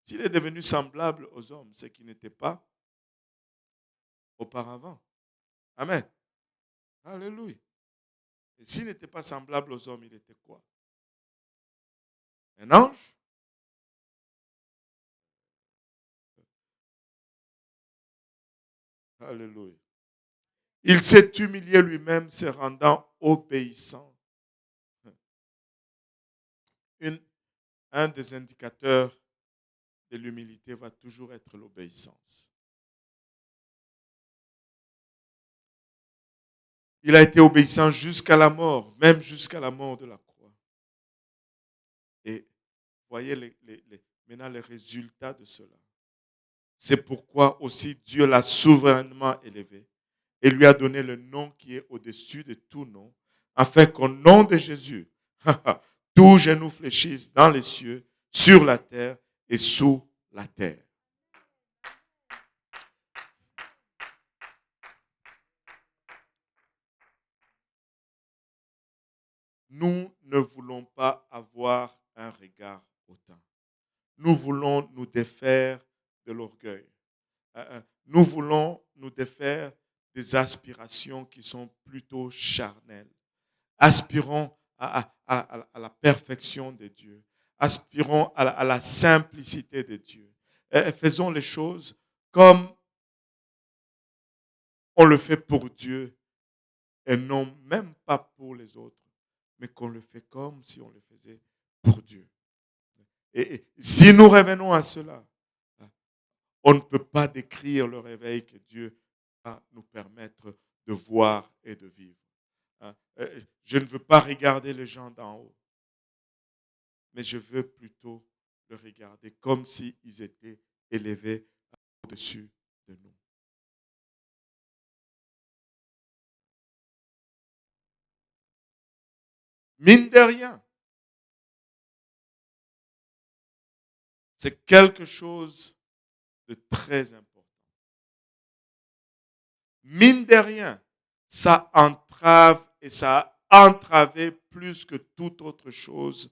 S'il est devenu semblable aux hommes, c'est qu'il n'était pas auparavant. Amen. Alléluia. Et s'il n'était pas semblable aux hommes, il était quoi? Un ange? Alléluia. Il s'est humilié lui-même, se rendant obéissant. Un des indicateurs de l'humilité va toujours être l'obéissance. Il a été obéissant jusqu'à la mort, même jusqu'à la mort de la croix. Et voyez maintenant les résultats de cela. C'est pourquoi aussi Dieu l'a souverainement élevé et lui a donné le nom qui est au-dessus de tout nom, afin qu'au nom de Jésus, tout genou fléchisse dans les cieux, sur la terre et sous la terre. Nous ne voulons pas avoir un regard hautain. Nous voulons nous défaire de l'orgueil. Nous voulons nous défaire des aspirations qui sont plutôt charnelles. Aspirons à la perfection de Dieu. Aspirons à la simplicité de Dieu. Faisons les choses comme on le fait pour Dieu et non même pas pour les autres, mais qu'on le fait comme si on le faisait pour Dieu. Et si nous revenons à cela, on ne peut pas décrire le réveil que Dieu va nous permettre de voir et de vivre. Je ne veux pas regarder les gens d'en haut, mais je veux plutôt le regarder comme s'ils étaient élevés au-dessus de nous. Mine de rien, c'est quelque chose de très important. Mine de rien, ça entrave et ça a entravé plus que toute autre chose,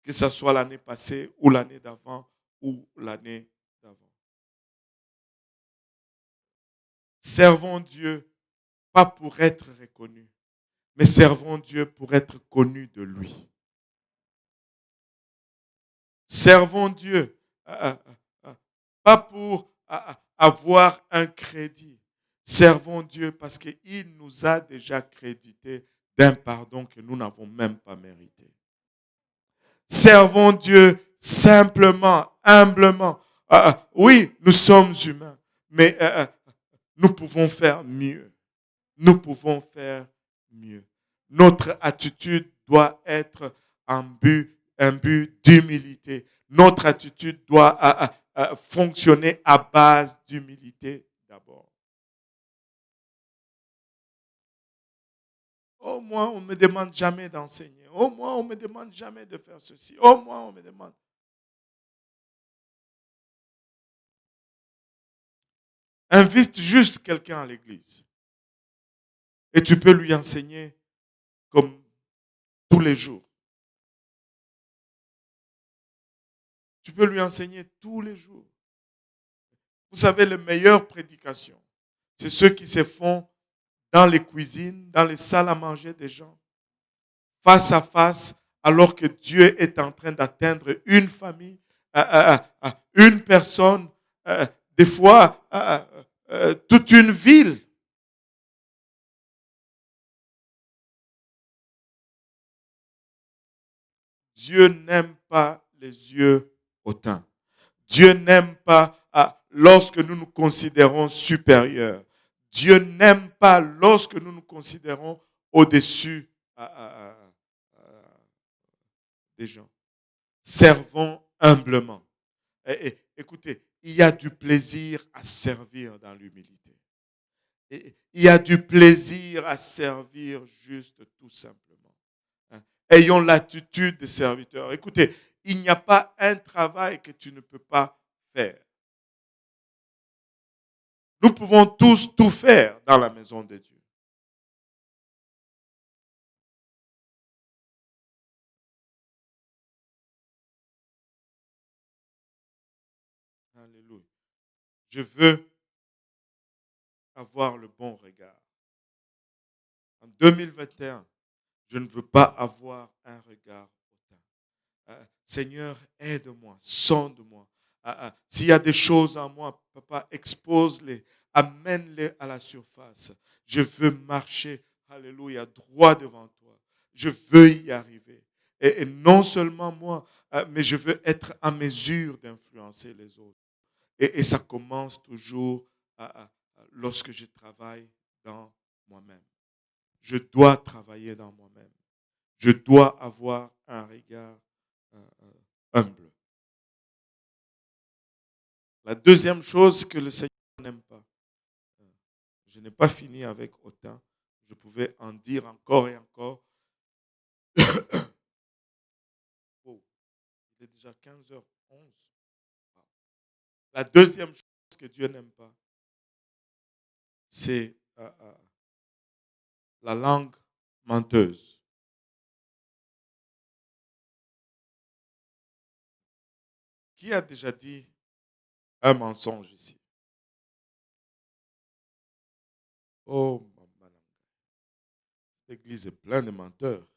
que ce soit l'année passée ou l'année d'avant ou l'année d'avant. Servons Dieu pas pour être reconnus, mais servons Dieu pour être connus de lui. Servons Dieu pas pour avoir un crédit. Servons Dieu parce qu'il nous a déjà crédité d'un pardon que nous n'avons même pas mérité. Servons Dieu simplement, humblement. Oui, nous sommes humains, mais nous pouvons faire mieux. Nous pouvons faire mieux. Notre attitude doit être un but d'humilité. Notre attitude doit fonctionner à base d'humilité d'abord. Au moins, on ne me demande jamais d'enseigner. Au moins, on ne me demande jamais de faire ceci. Au moins, on me demande. Invite juste quelqu'un à l'église. Et tu peux lui enseigner comme tous les jours. Tu peux lui enseigner tous les jours. Vous savez, les meilleures prédications, c'est ceux qui se font dans les cuisines, dans les salles à manger des gens, face à face, alors que Dieu est en train d'atteindre une famille, une personne, des fois toute une ville. Dieu n'aime pas les yeux hautains. Dieu n'aime pas lorsque nous nous considérons supérieurs. Dieu n'aime pas lorsque nous nous considérons au-dessus des gens. Servons humblement. Écoutez, il y a du plaisir à servir dans l'humilité. Il y a du plaisir à servir juste tout simplement. Ayons l'attitude des serviteurs. Écoutez, il n'y a pas un travail que tu ne peux pas faire. Nous pouvons tous tout faire dans la maison de Dieu. Alléluia. Je veux avoir le bon regard. En 2021, je ne veux pas avoir un regard hautain. Seigneur, aide-moi, sonde-moi. S'il y a des choses en moi, papa, expose-les, amène-les à la surface. Je veux marcher, alléluia, droit devant toi. Je veux y arriver. Et non seulement moi, mais je veux être en mesure d'influencer les autres. Et ça commence toujours lorsque je travaille dans moi-même. Je dois travailler dans moi-même. Je dois avoir un regard humble. La deuxième chose que le Seigneur n'aime pas, je n'ai pas fini avec autant, je pouvais en dire encore et encore. Oh, il est déjà 15h11. La deuxième chose que Dieu n'aime pas, c'est la langue menteuse. Qui a déjà dit un mensonge ici? Oh, madame, l'église est pleine de menteurs.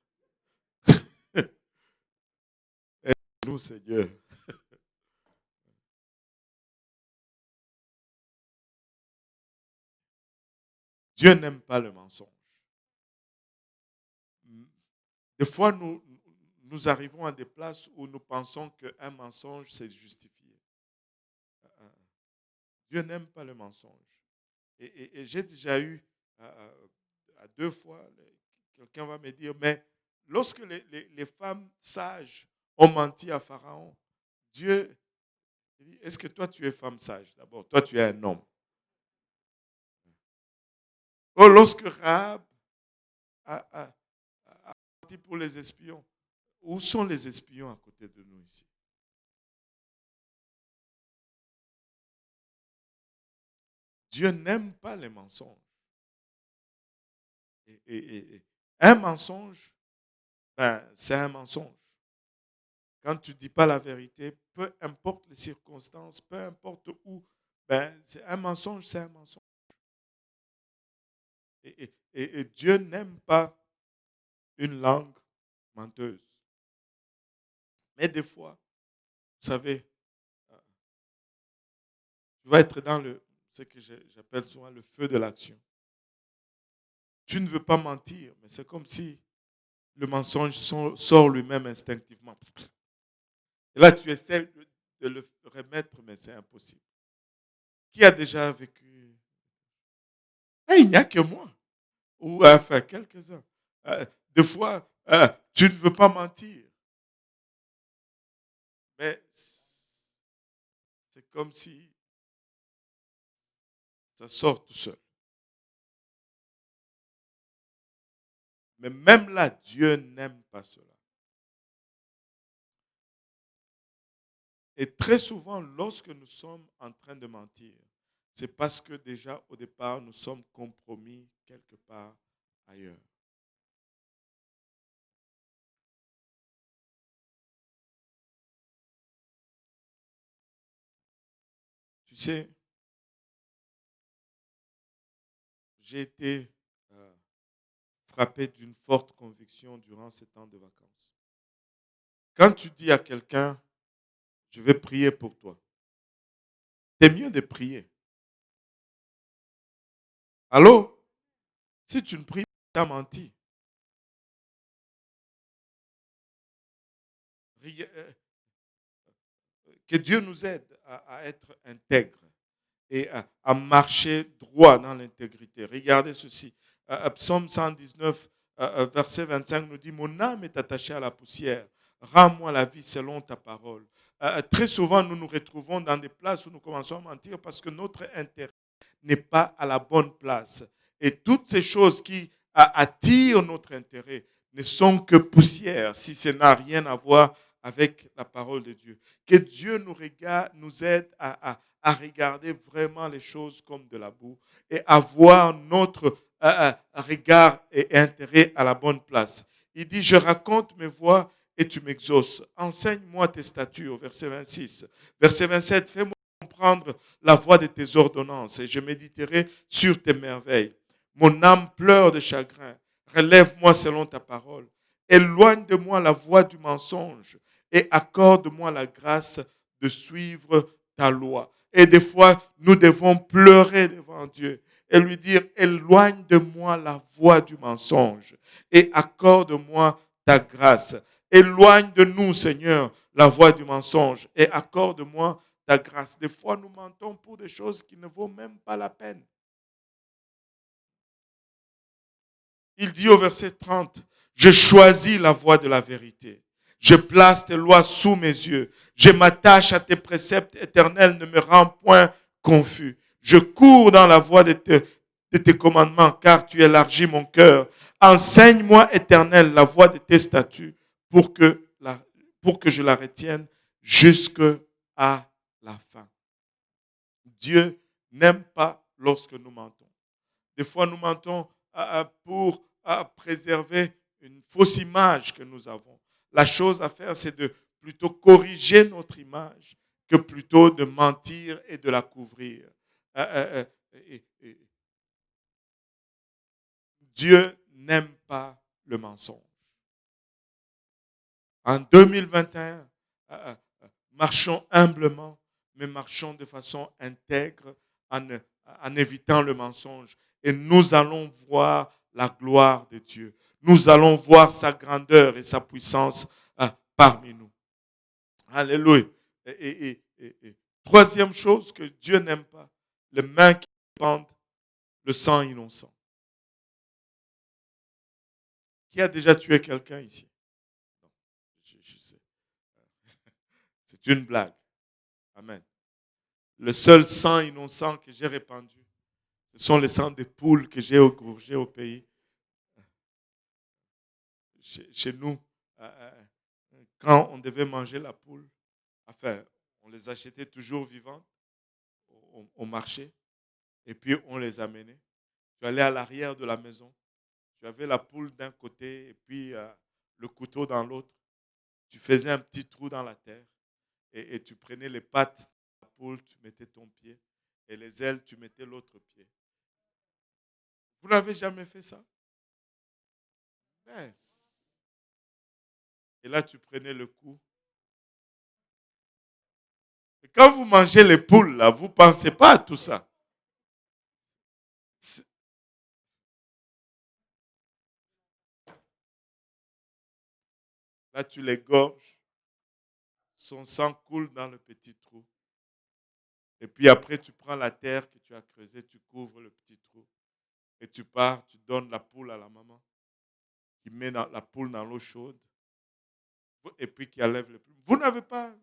Aide-nous, Seigneur. Dieu n'aime pas le mensonge. Des fois, nous arrivons à des places où nous pensons qu'un mensonge, c'est justifié. Dieu n'aime pas le mensonge. Et j'ai déjà eu à deux fois, quelqu'un va me dire, mais lorsque les femmes sages ont menti à Pharaon, Dieu dit, est-ce que toi tu es femme sage d'abord? Toi tu es un homme. Oh, lorsque Rahab a menti pour les espions, où sont les espions à côté de nous ici? Dieu n'aime pas les mensonges. Un mensonge, ben, c'est un mensonge. Quand tu ne dis pas la vérité, peu importe les circonstances, peu importe où, ben, c'est un mensonge, c'est un mensonge. Et Dieu n'aime pas une langue menteuse. Mais des fois, vous savez, tu vas être dans ce que j'appelle souvent le feu de l'action. Tu ne veux pas mentir, mais c'est comme si le mensonge sort lui-même instinctivement. Et là, tu essaies de le remettre, mais c'est impossible. Qui a déjà vécu? Il n'y a que moi. Ou enfin, quelques-uns. Des fois, tu ne veux pas mentir. Mais c'est comme si ça sort tout seul. Mais même là, Dieu n'aime pas cela. Et très souvent, lorsque nous sommes en train de mentir, c'est parce que déjà au départ, nous sommes compromis quelque part ailleurs. Tu sais, j'ai été frappé d'une forte conviction durant ces temps de vacances. Quand tu dis à quelqu'un, je vais prier pour toi, c'est mieux de prier. Allô? Si tu ne pries pas, tu as menti. Que Dieu nous aide à être intègres et à marcher droit dans l'intégrité. Regardez ceci. Psaume 119, verset 25 nous dit, mon âme est attachée à la poussière. Rends-moi la vie selon ta parole. Très souvent, nous nous retrouvons dans des places où nous commençons à mentir parce que notre intérêt n'est pas à la bonne place. Et toutes ces choses qui attirent notre intérêt ne sont que poussière si ça n'a rien à voir avec la parole de Dieu. Que Dieu nous aide à regarder vraiment les choses comme de la boue et à voir notre regard et intérêt à la bonne place. Il dit, je raconte mes voies et tu m'exauces. Enseigne-moi tes statuts, au verset 26. Verset 27, fais-moi comprendre la voie de tes ordonnances et je méditerai sur tes merveilles. Mon âme pleure de chagrin. Relève-moi selon ta parole. Éloigne de moi la voie du mensonge et accorde-moi la grâce de suivre ta loi. Et des fois, nous devons pleurer devant Dieu et lui dire, éloigne de moi la voie du mensonge et accorde-moi ta grâce. Éloigne de nous, Seigneur, la voie du mensonge et accorde-moi ta grâce. Des fois, nous mentons pour des choses qui ne vaut même pas la peine. Il dit au verset 30, je choisis la voie de la vérité. Je place tes lois sous mes yeux. Je m'attache à tes préceptes éternels, ne me rends point confus. Je cours dans la voie de tes commandements, car tu élargis mon cœur. Enseigne-moi, Éternel, la voie de tes statuts, pour que je la retienne jusqu'à la fin. Dieu n'aime pas lorsque nous mentons. Des fois, nous mentons pour préserver une fausse image que nous avons. La chose à faire, c'est de plutôt corriger notre image que plutôt de mentir et de la couvrir. Dieu n'aime pas le mensonge. En 2021, marchons humblement, mais marchons de façon intègre en évitant le mensonge. Et nous allons voir la gloire de Dieu. Nous allons voir sa grandeur et sa puissance parmi nous. Alléluia. Et troisième chose que Dieu n'aime pas, les mains qui pendent le sang innocent. Qui a déjà tué quelqu'un ici? Non, je sais. C'est une blague. Amen. Le seul sang innocent que j'ai répandu, ce sont les sangs de poules que j'ai égorgés au pays. Chez nous, quand on devait manger la poule, enfin, on les achetait toujours vivantes au marché et puis on les amenait. Tu allais à l'arrière de la maison, tu avais la poule d'un côté et puis le couteau dans l'autre. Tu faisais un petit trou dans la terre et tu prenais les pattes de la poule, tu mettais ton pied et les ailes, tu mettais l'autre pied. Vous n'avez jamais fait ça? Yes. Et là, tu prenais le coup. Et quand vous mangez les poules, là, vous ne pensez pas à tout ça. Là, tu les gorges. Son sang coule dans le petit trou. Et puis après, tu prends la terre que tu as creusée, tu couvres le petit trou. Et tu pars, tu donnes la poule à la maman, qui met la poule dans l'eau chaude. Et puis qui enlève le plume. Vous n'avez pas.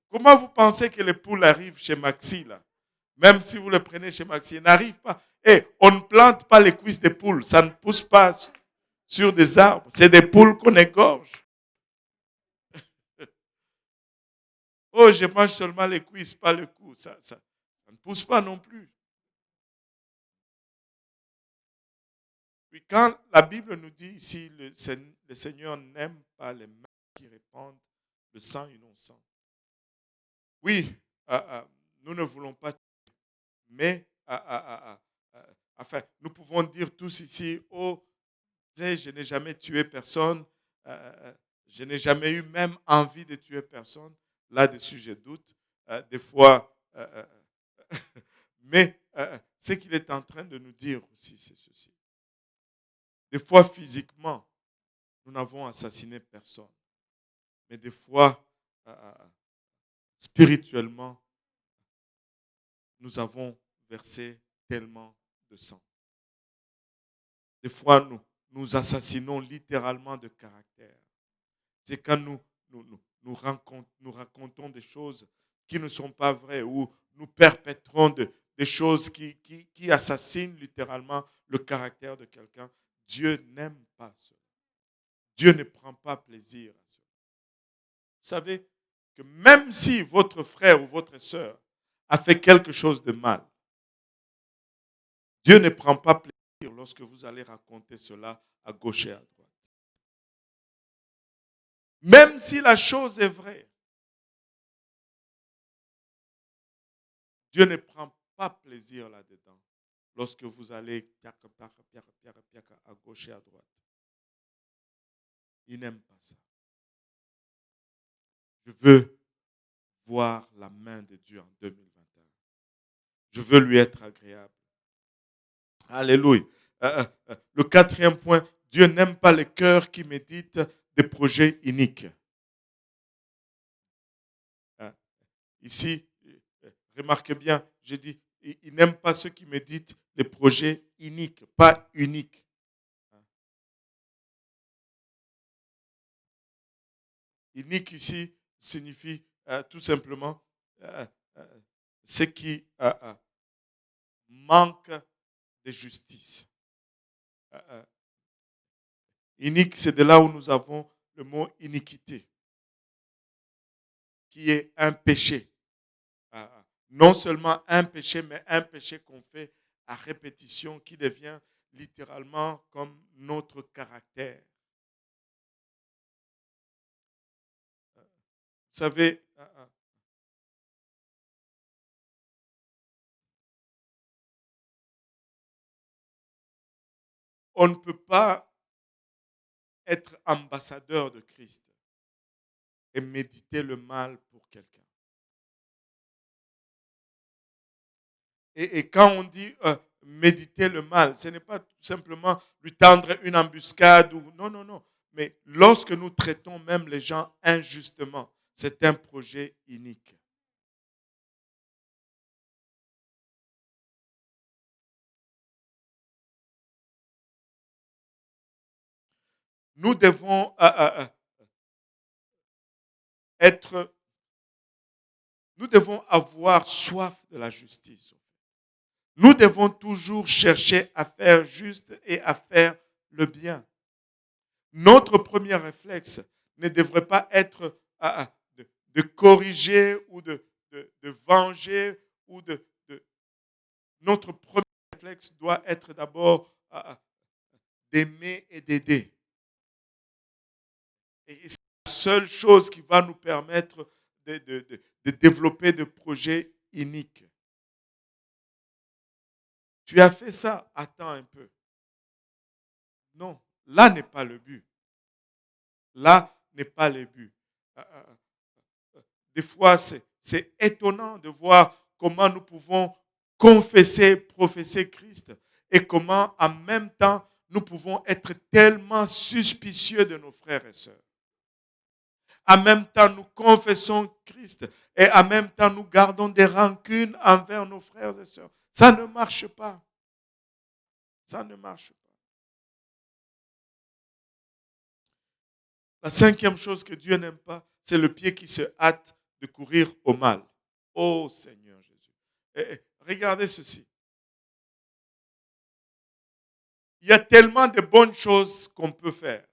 Comment vous pensez que les poules arrivent chez Maxi, là? Même si vous les prenez chez Maxi, elles n'arrivent pas. Et on ne plante pas les cuisses des poules. Ça ne pousse pas sur des arbres. C'est des poules qu'on égorge. Oh, je mange seulement les cuisses, pas le cou. Ça ne pousse pas non plus. Puis quand la Bible nous dit ici, le Seigneur n'aime pas les mains qui répandent le sang innocent. Oui, nous ne voulons pas, mais enfin, nous pouvons dire tous ici, oh, je n'ai jamais tué personne, je n'ai jamais eu même envie de tuer personne. Là-dessus, je doute. Des fois, mais ce qu'il est en train de nous dire aussi, c'est ceci. Des fois, physiquement, nous n'avons assassiné personne. Mais des fois, spirituellement, nous avons versé tellement de sang. Des fois, nous assassinons littéralement de caractère. C'est quand nous racontons des choses qui ne sont pas vraies ou nous perpétrons des choses qui assassinent littéralement le caractère de quelqu'un. Dieu n'aime pas cela. Dieu ne prend pas plaisir à cela. Vous savez que même si votre frère ou votre sœur a fait quelque chose de mal, Dieu ne prend pas plaisir lorsque vous allez raconter cela à gauche et à droite. Même si la chose est vraie, Dieu ne prend pas plaisir là-dedans lorsque vous allez à gauche et à droite. Il n'aime pas ça. Je veux voir la main de Dieu en 2021. Je veux lui être agréable. Alléluia. Le quatrième point, Dieu n'aime pas les cœurs qui méditent des projets iniques. Ici, remarquez bien, j'ai dit, il n'aime pas ceux qui méditent les projets iniques, pas uniques. Inique ici signifie tout simplement ce qui manque de justice. Inique, c'est de là où nous avons le mot iniquité, qui est un péché. Non seulement un péché, mais un péché qu'on fait à répétition, qui devient littéralement comme notre caractère. Vous savez, on ne peut pas être ambassadeur de Christ et méditer le mal pour quelqu'un. Et quand on dit méditer le mal, ce n'est pas tout simplement lui tendre une embuscade ou non, non, non. Mais lorsque nous traitons même les gens injustement, c'est un projet inique. Nous devons nous devons avoir soif de la justice. Nous devons toujours chercher à faire juste et à faire le bien. Notre premier réflexe ne devrait pas être de corriger ou de venger ou Notre premier réflexe doit être d'abord d'aimer et d'aider. Et c'est la seule chose qui va nous permettre de développer des projets iniques. Tu as fait ça, attends un peu. Non, là n'est pas le but. Là n'est pas le but. Des fois, c'est étonnant de voir comment nous pouvons confesser, professer Christ et comment en même temps nous pouvons être tellement suspicieux de nos frères et sœurs. En même temps, nous confessons Christ et en même temps, nous gardons des rancunes envers nos frères et sœurs. Ça ne marche pas. Ça ne marche pas. La cinquième chose que Dieu n'aime pas, c'est le pied qui se hâte de courir au mal. Oh Seigneur Jésus. Regardez ceci. Il y a tellement de bonnes choses qu'on peut faire.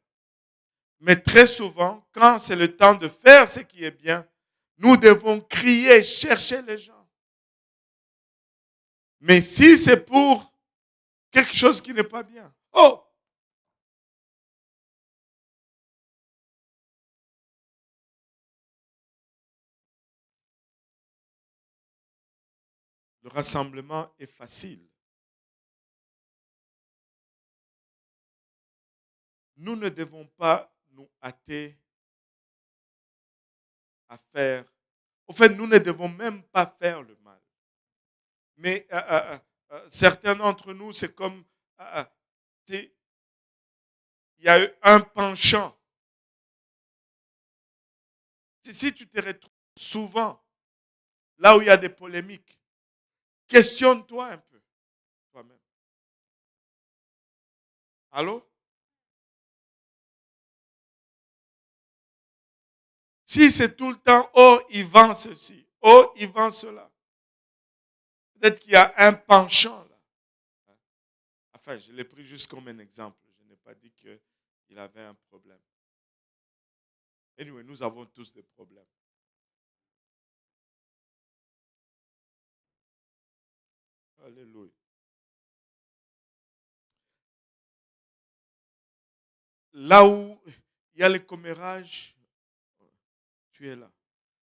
Mais très souvent, quand c'est le temps de faire ce qui est bien, nous devons crier, chercher les gens. Mais si c'est pour quelque chose qui n'est pas bien, oh, le rassemblement est facile. Nous ne devons pas nous hâter à faire. En fait, nous ne devons même pas faire le mal. Mais certains d'entre nous, c'est comme il y a eu un penchant. Si tu te retrouves souvent là où il y a des polémiques, questionne-toi un peu toi-même. Allô? Si c'est tout le temps, oh, il vend ceci, oh, il vend cela. Peut-être qu'il y a un penchant là. Enfin, je l'ai pris juste comme un exemple. Je n'ai pas dit qu'il avait un problème. Anyway, nous avons tous des problèmes. Alléluia. Là où il y a le commérage, tu es là.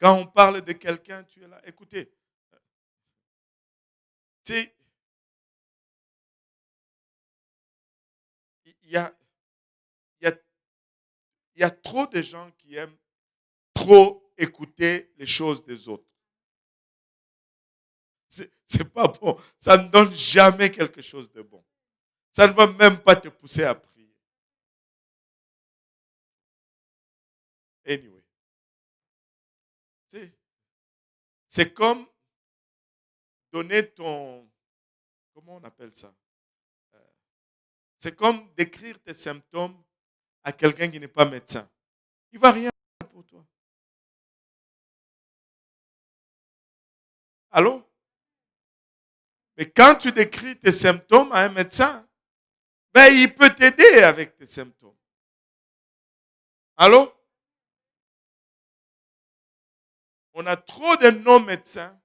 Quand on parle de quelqu'un, tu es là. Écoutez, tu sais, il y a, il y, a, il y a trop de gens qui aiment trop écouter les choses des autres. C'est pas bon. Ça ne donne jamais quelque chose de bon. Ça ne va même pas te pousser à prier. Anyway. C'est comme donner ton... Comment on appelle ça? C'est comme décrire tes symptômes à quelqu'un qui n'est pas médecin. Il ne va rien faire pour toi. Allô? Mais quand tu décris tes symptômes à un médecin, ben, il peut t'aider avec tes symptômes. Allô? On a trop de non-médecins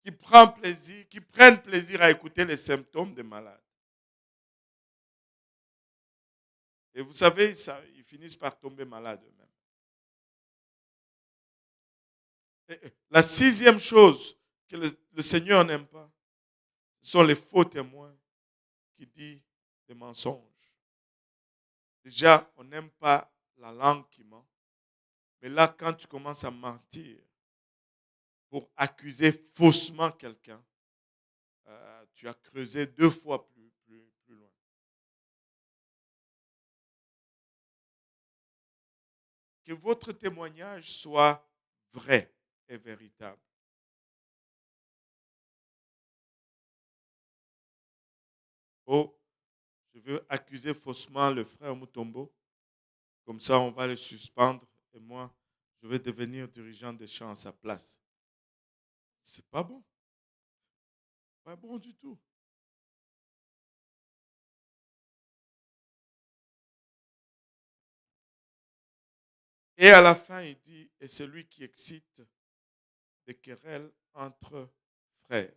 qui prennent plaisir à écouter les symptômes des malades. Et vous savez, ils finissent par tomber malades eux-mêmes. La sixième chose que le Seigneur n'aime pas, ce sont les faux témoins qui disent des mensonges. Déjà, on n'aime pas la langue qui ment. Mais là, quand tu commences à mentir pour accuser faussement quelqu'un, tu as creusé deux fois plus loin. Que votre témoignage soit vrai et véritable. Oh, je veux accuser faussement le frère Mutombo. Comme ça, on va le suspendre et moi, je vais devenir dirigeant des champs à sa place. C'est pas bon. Pas bon du tout. Et à la fin, il dit, et celui qui excite des querelles entre frères.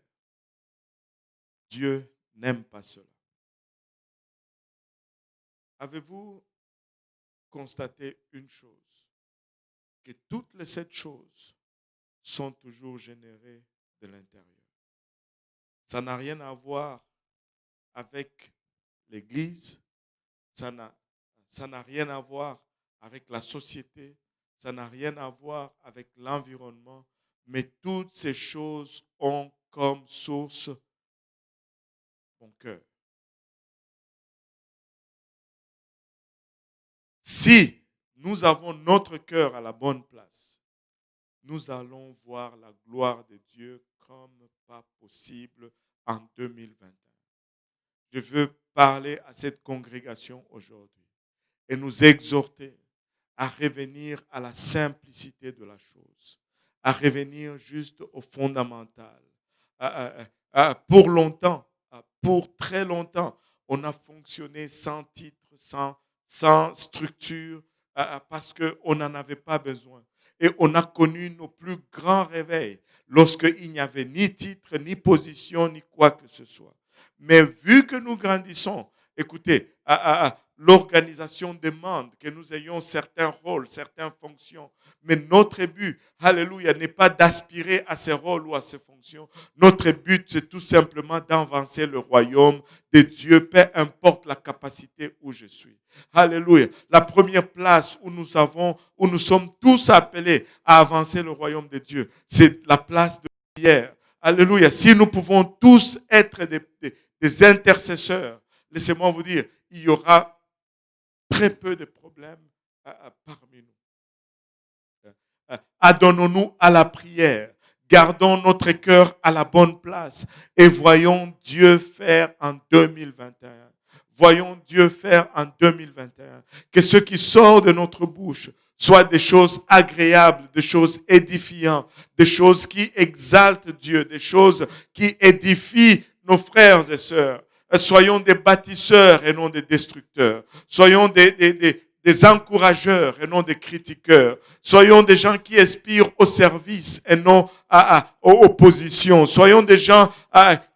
Dieu n'aime pas cela. Avez-vous constaté une chose? Que toutes les sept choses sont toujours générées de l'intérieur. Ça n'a rien à voir avec l'Église, ça n'a rien à voir avec la société, ça n'a rien à voir avec l'environnement, mais toutes ces choses ont comme source mon cœur. Si nous avons notre cœur à la bonne place, nous allons voir la gloire de Dieu comme pas possible en 2021. Je veux parler à cette congrégation aujourd'hui et nous exhorter à revenir à la simplicité de la chose, à revenir juste au fondamental. Pour longtemps, pour très longtemps, on a fonctionné sans titre, sans structure, parce qu'on n'en avait pas besoin. Et on a connu nos plus grands réveils lorsqu'il n'y avait ni titre, ni position, ni quoi que ce soit. Mais vu que nous grandissons, écoutez, l'organisation demande que nous ayons certains rôles, certaines fonctions. Mais notre but, alléluia, n'est pas d'aspirer à ces rôles ou à ces fonctions. Notre but, c'est tout simplement d'avancer le royaume de Dieu, peu importe la capacité où je suis. Alléluia. La première place où nous sommes tous appelés à avancer le royaume de Dieu, c'est la place de prière. Alléluia. Si nous pouvons tous être des intercesseurs, laissez-moi vous dire, il y aura très peu de problèmes parmi nous. Adonnons-nous à la prière. Gardons notre cœur à la bonne place et voyons Dieu faire en 2021. Voyons Dieu faire en 2021. Que ce qui sort de notre bouche soit des choses agréables, des choses édifiantes, des choses qui exaltent Dieu, des choses qui édifient nos frères et sœurs. Soyons des bâtisseurs et non des destructeurs. Soyons des encourageurs et non des critiqueurs. Soyons des gens qui aspirent au service et non aux oppositions. Soyons des gens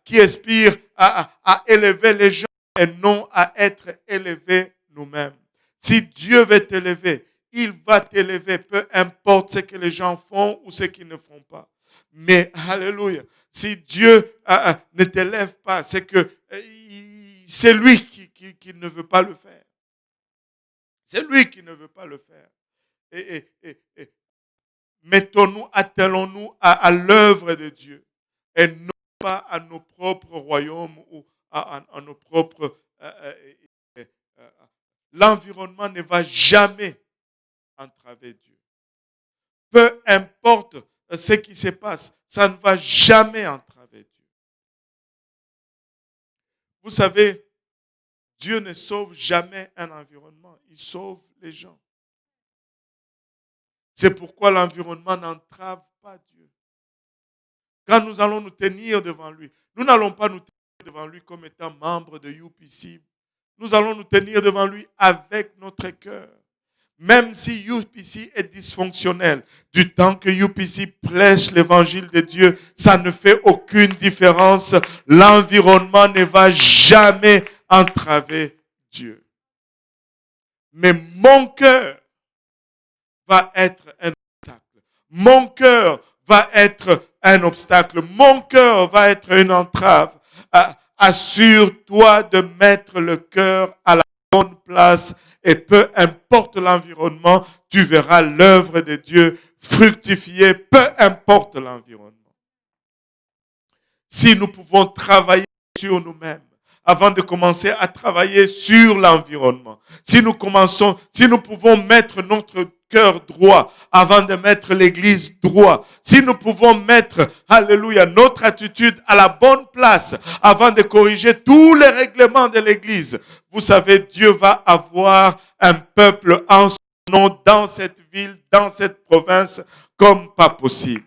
qui aspirent à élever les gens et non à être élevés nous-mêmes. Si Dieu veut t'élever, il va t'élever, peu importe ce que les gens font ou ce qu'ils ne font pas. Mais, alléluia, si Dieu ne t'élève pas, c'est que c'est lui qui ne veut pas le faire. C'est lui qui ne veut pas le faire. Et mettons-nous, attelons-nous à l'œuvre de Dieu et non pas à nos propres royaumes ou à nos propres... l'environnement ne va jamais entraver Dieu. Peu importe ce qui se passe, ça ne va jamais entraver Dieu. Vous savez, Dieu ne sauve jamais un environnement, il sauve les gens. C'est pourquoi l'environnement n'entrave pas Dieu. Quand nous allons nous tenir devant lui, nous n'allons pas nous tenir devant lui comme étant membres de UPC. Nous allons nous tenir devant lui avec notre cœur. Même si UPC est dysfonctionnel, du temps que UPC prêche l'évangile de Dieu, ça ne fait aucune différence. L'environnement ne va jamais entraver Dieu. Mais mon cœur va être un obstacle. Mon cœur va être un obstacle. Mon cœur va être une entrave. Assure-toi de mettre le cœur à la bonne place et peu importe l'environnement, tu verras l'œuvre de Dieu fructifier, peu importe l'environnement. Si nous pouvons travailler sur nous-mêmes, avant de commencer à travailler sur l'environnement, si nous pouvons mettre notre cœur droit avant de mettre l'église droit, si nous pouvons mettre, alléluia, notre attitude à la bonne place avant de corriger tous les règlements de l'église, vous savez, Dieu va avoir un peuple en son nom dans cette ville, dans cette province, comme pas possible.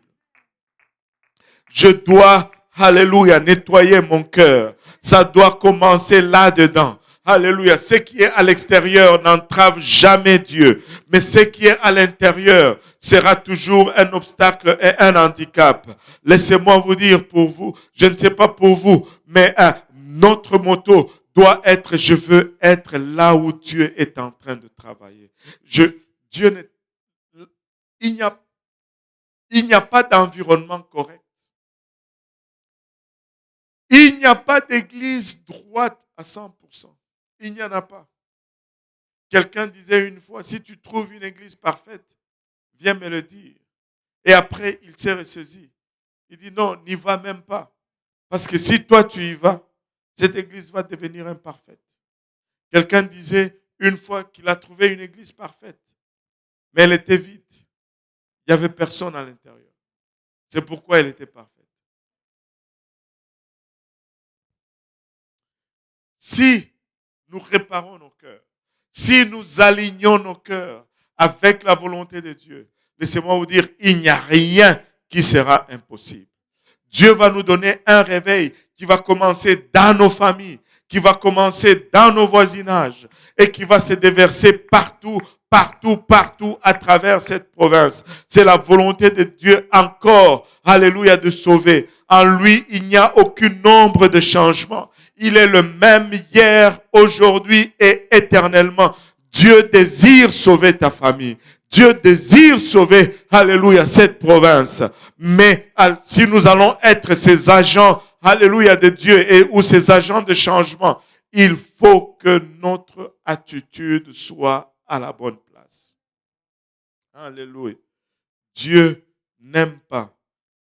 Je dois, alléluia, nettoyer mon cœur. Ça doit commencer là-dedans. Alléluia. Ce qui est à l'extérieur n'entrave jamais Dieu. Mais ce qui est à l'intérieur sera toujours un obstacle et un handicap. Laissez-moi vous dire pour vous, je ne sais pas pour vous, mais notre motto doit être, je veux être là où Dieu est en train de travailler. Il n'y a pas d'environnement correct. Il n'y a pas d'église droite à 100%. Il n'y en a pas. Quelqu'un disait une fois, si tu trouves une église parfaite, viens me le dire. Et après, il s'est ressaisi. Il dit non, n'y va même pas. Parce que si toi tu y vas, cette église va devenir imparfaite. Quelqu'un disait une fois qu'il a trouvé une église parfaite, mais elle était vide. Il n'y avait personne à l'intérieur. C'est pourquoi elle était parfaite. Si nous réparons nos cœurs, si nous alignons nos cœurs avec la volonté de Dieu, laissez-moi vous dire, il n'y a rien qui sera impossible. Dieu va nous donner un réveil qui va commencer dans nos familles, qui va commencer dans nos voisinages et qui va se déverser partout partout, partout à travers cette province. C'est la volonté de Dieu encore, alléluia, de sauver. En lui, il n'y a aucun nombre de changements. Il est le même hier, aujourd'hui et éternellement. Dieu désire sauver ta famille. Dieu désire sauver, alléluia, cette province. Mais si nous allons être ces agents, alléluia, de Dieu ou ces agents de changement, il faut que notre attitude soit à la bonne place. Alléluia. Dieu n'aime pas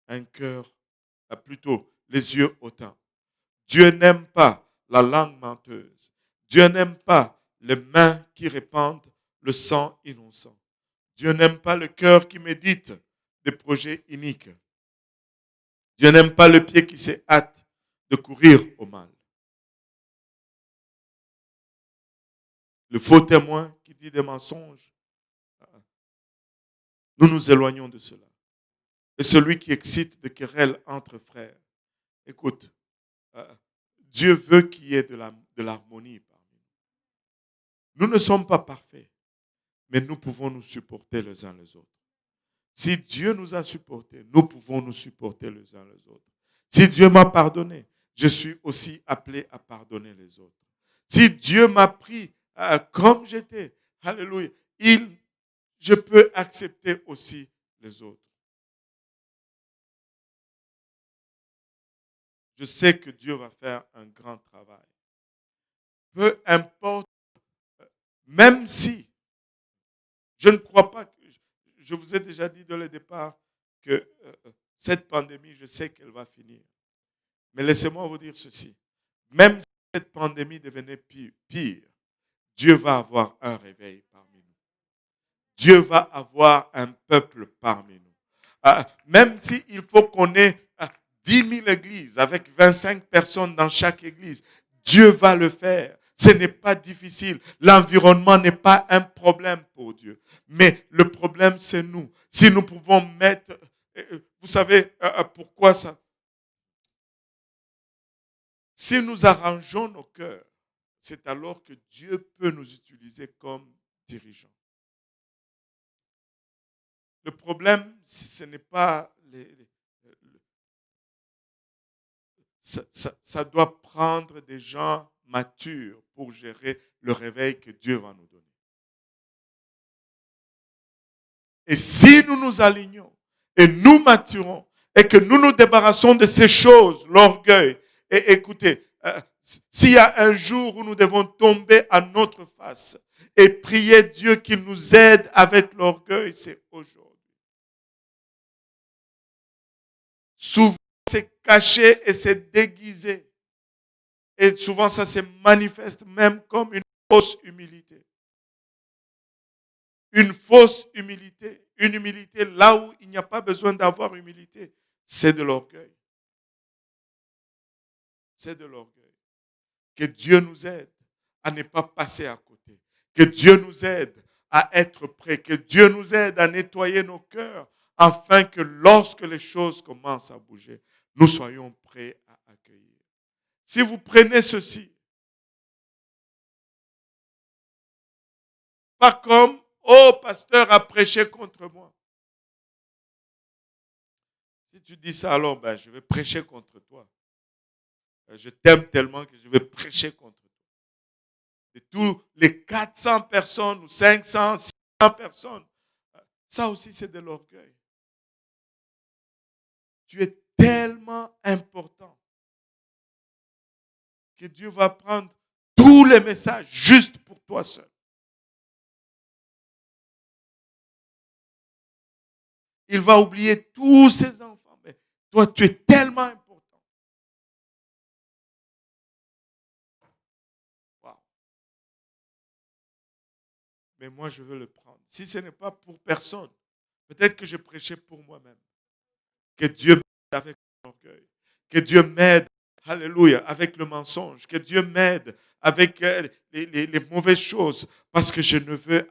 un cœur, plutôt les yeux hautains. Dieu n'aime pas la langue menteuse. Dieu n'aime pas les mains qui répandent le sang innocent. Dieu n'aime pas le cœur qui médite des projets iniques. Dieu n'aime pas le pied qui se hâte de courir au mal. Le faux témoin qui dit des mensonges, nous nous éloignons de cela. Et celui qui excite des querelles entre frères, écoute, Dieu veut qu'il y ait de l'harmonie parmi nous. Nous ne sommes pas parfaits, mais nous pouvons nous supporter les uns les autres. Si Dieu nous a supportés, nous pouvons nous supporter les uns les autres. Si Dieu m'a pardonné, je suis aussi appelé à pardonner les autres. Si Dieu m'a pris comme j'étais, alléluia, je peux accepter aussi les autres. Je sais que Dieu va faire un grand travail. Peu importe, même si je ne crois pas, je vous ai déjà dit dès le départ que cette pandémie, je sais qu'elle va finir. Mais laissez-moi vous dire ceci. Même si cette pandémie devenait pire, Dieu va avoir un réveil parmi nous. Dieu va avoir un peuple parmi nous. Même s'il faut qu'on ait 10 000 églises avec 25 personnes dans chaque église, Dieu va le faire. Ce n'est pas difficile. L'environnement n'est pas un problème pour Dieu. Mais le problème, c'est nous. Si nous pouvons mettre... Vous savez pourquoi ça? Si nous arrangeons nos cœurs, c'est alors que Dieu peut nous utiliser comme dirigeants. Le problème, ce n'est pas ça doit prendre des gens matures pour gérer le réveil que Dieu va nous donner. Et si nous nous alignons et nous maturons et que nous nous débarrassons de ces choses, l'orgueil, et écoutez, s'il y a un jour où nous devons tomber à notre face et prier Dieu qu'il nous aide avec l'orgueil, c'est aujourd'hui. Souvent, c'est caché et c'est déguisé. Et souvent, ça se manifeste même comme une fausse humilité. Une fausse humilité. Une humilité là où il n'y a pas besoin d'avoir humilité. C'est de l'orgueil. C'est de l'orgueil. Que Dieu nous aide à ne pas passer à côté. Que Dieu nous aide à être prêts. Que Dieu nous aide à nettoyer nos cœurs afin que lorsque les choses commencent à bouger, nous soyons prêts à accueillir. Si vous prenez ceci, pas comme, oh, pasteur a prêché contre moi. Si tu dis ça, alors je vais prêcher contre toi. Je t'aime tellement que je vais prêcher contre toi. De tous les 400 personnes ou 500, 600 personnes, ça aussi c'est de l'orgueil. Tu es tellement important que Dieu va prendre tous les messages juste pour toi seul. Il va oublier tous ses enfants. Mais toi, tu es tellement important. Wow. Mais moi, je veux le prendre. Si ce n'est pas pour personne, peut-être que je prêchais pour moi-même. Que Dieu m'aide avec l'orgueil. Que Dieu m'aide, alléluia, avec le mensonge. Que Dieu m'aide avec les mauvaises choses. Parce que je ne veux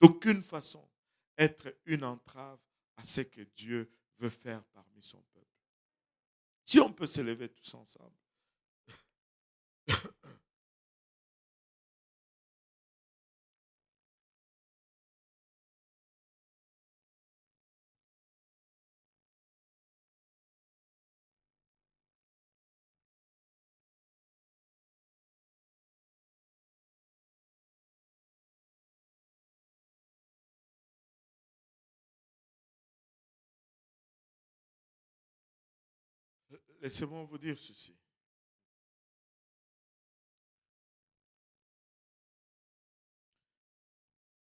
d'aucune façon être une entrave à ce que Dieu veut faire parmi son peuple. Si on peut s'élever tous ensemble. Laissez-moi vous dire ceci.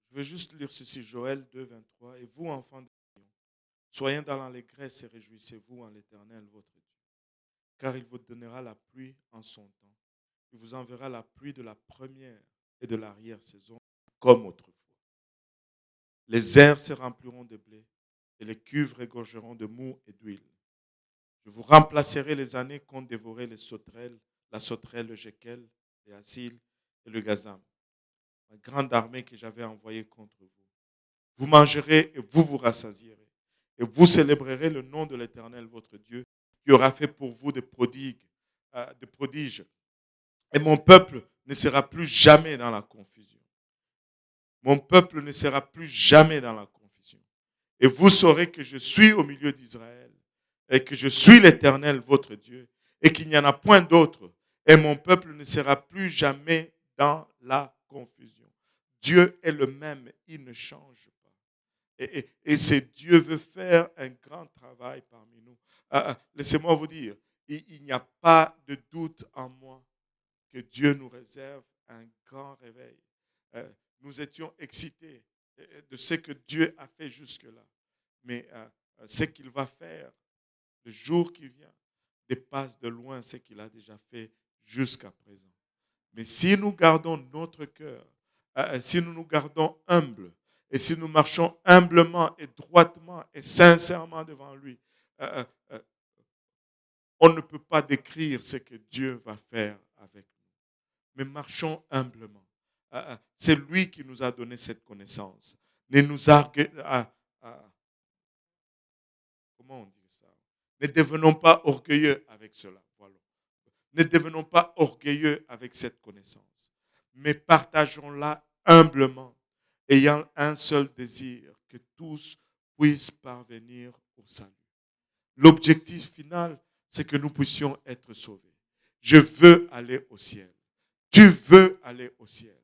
Je vais juste lire ceci, Joël 2, 23. Et vous, enfants de Sion, soyez dans l'allégresse et réjouissez-vous en l'Éternel, votre Dieu. Car il vous donnera la pluie en son temps. Il vous enverra la pluie de la première et de l'arrière-saison, comme autrefois. Les airs se rempliront de blé et les cuves regorgeront de mou et d'huile. Je vous remplacerai les années qu'ont dévoré les sauterelles, la sauterelle, le jekel, les asil et le gazam, la grande armée que j'avais envoyée contre vous. Vous mangerez et vous vous rassasierez. Et vous célébrerez le nom de l'Éternel, votre Dieu, qui aura fait pour vous des prodiges. Et mon peuple ne sera plus jamais dans la confusion. Mon peuple ne sera plus jamais dans la confusion. Et vous saurez que je suis au milieu d'Israël et que je suis l'Éternel, votre Dieu, et qu'il n'y en a point d'autre. Et mon peuple ne sera plus jamais dans la confusion. Dieu est le même, il ne change pas. Et c'est Dieu veut faire un grand travail parmi nous. Laissez-moi vous dire, il n'y a pas de doute en moi que Dieu nous réserve un grand réveil. Nous étions excités de ce que Dieu a fait jusque-là. Mais ce qu'il va faire le jour qui vient dépasse de loin ce qu'il a déjà fait jusqu'à présent. Mais si nous gardons notre cœur, si nous nous gardons humbles, et si nous marchons humblement et droitement et sincèrement devant lui, euh, euh, on ne peut pas décrire ce que Dieu va faire avec nous. Mais marchons humblement. C'est lui qui nous a donné cette connaissance. Ne nous comment on dit ça? Ne devenons pas orgueilleux avec cela. Voilà. Ne devenons pas orgueilleux avec cette connaissance. Mais partageons-la humblement, ayant un seul désir, que tous puissent parvenir au salut. L'objectif final, c'est que nous puissions être sauvés. Je veux aller au ciel. Tu veux aller au ciel.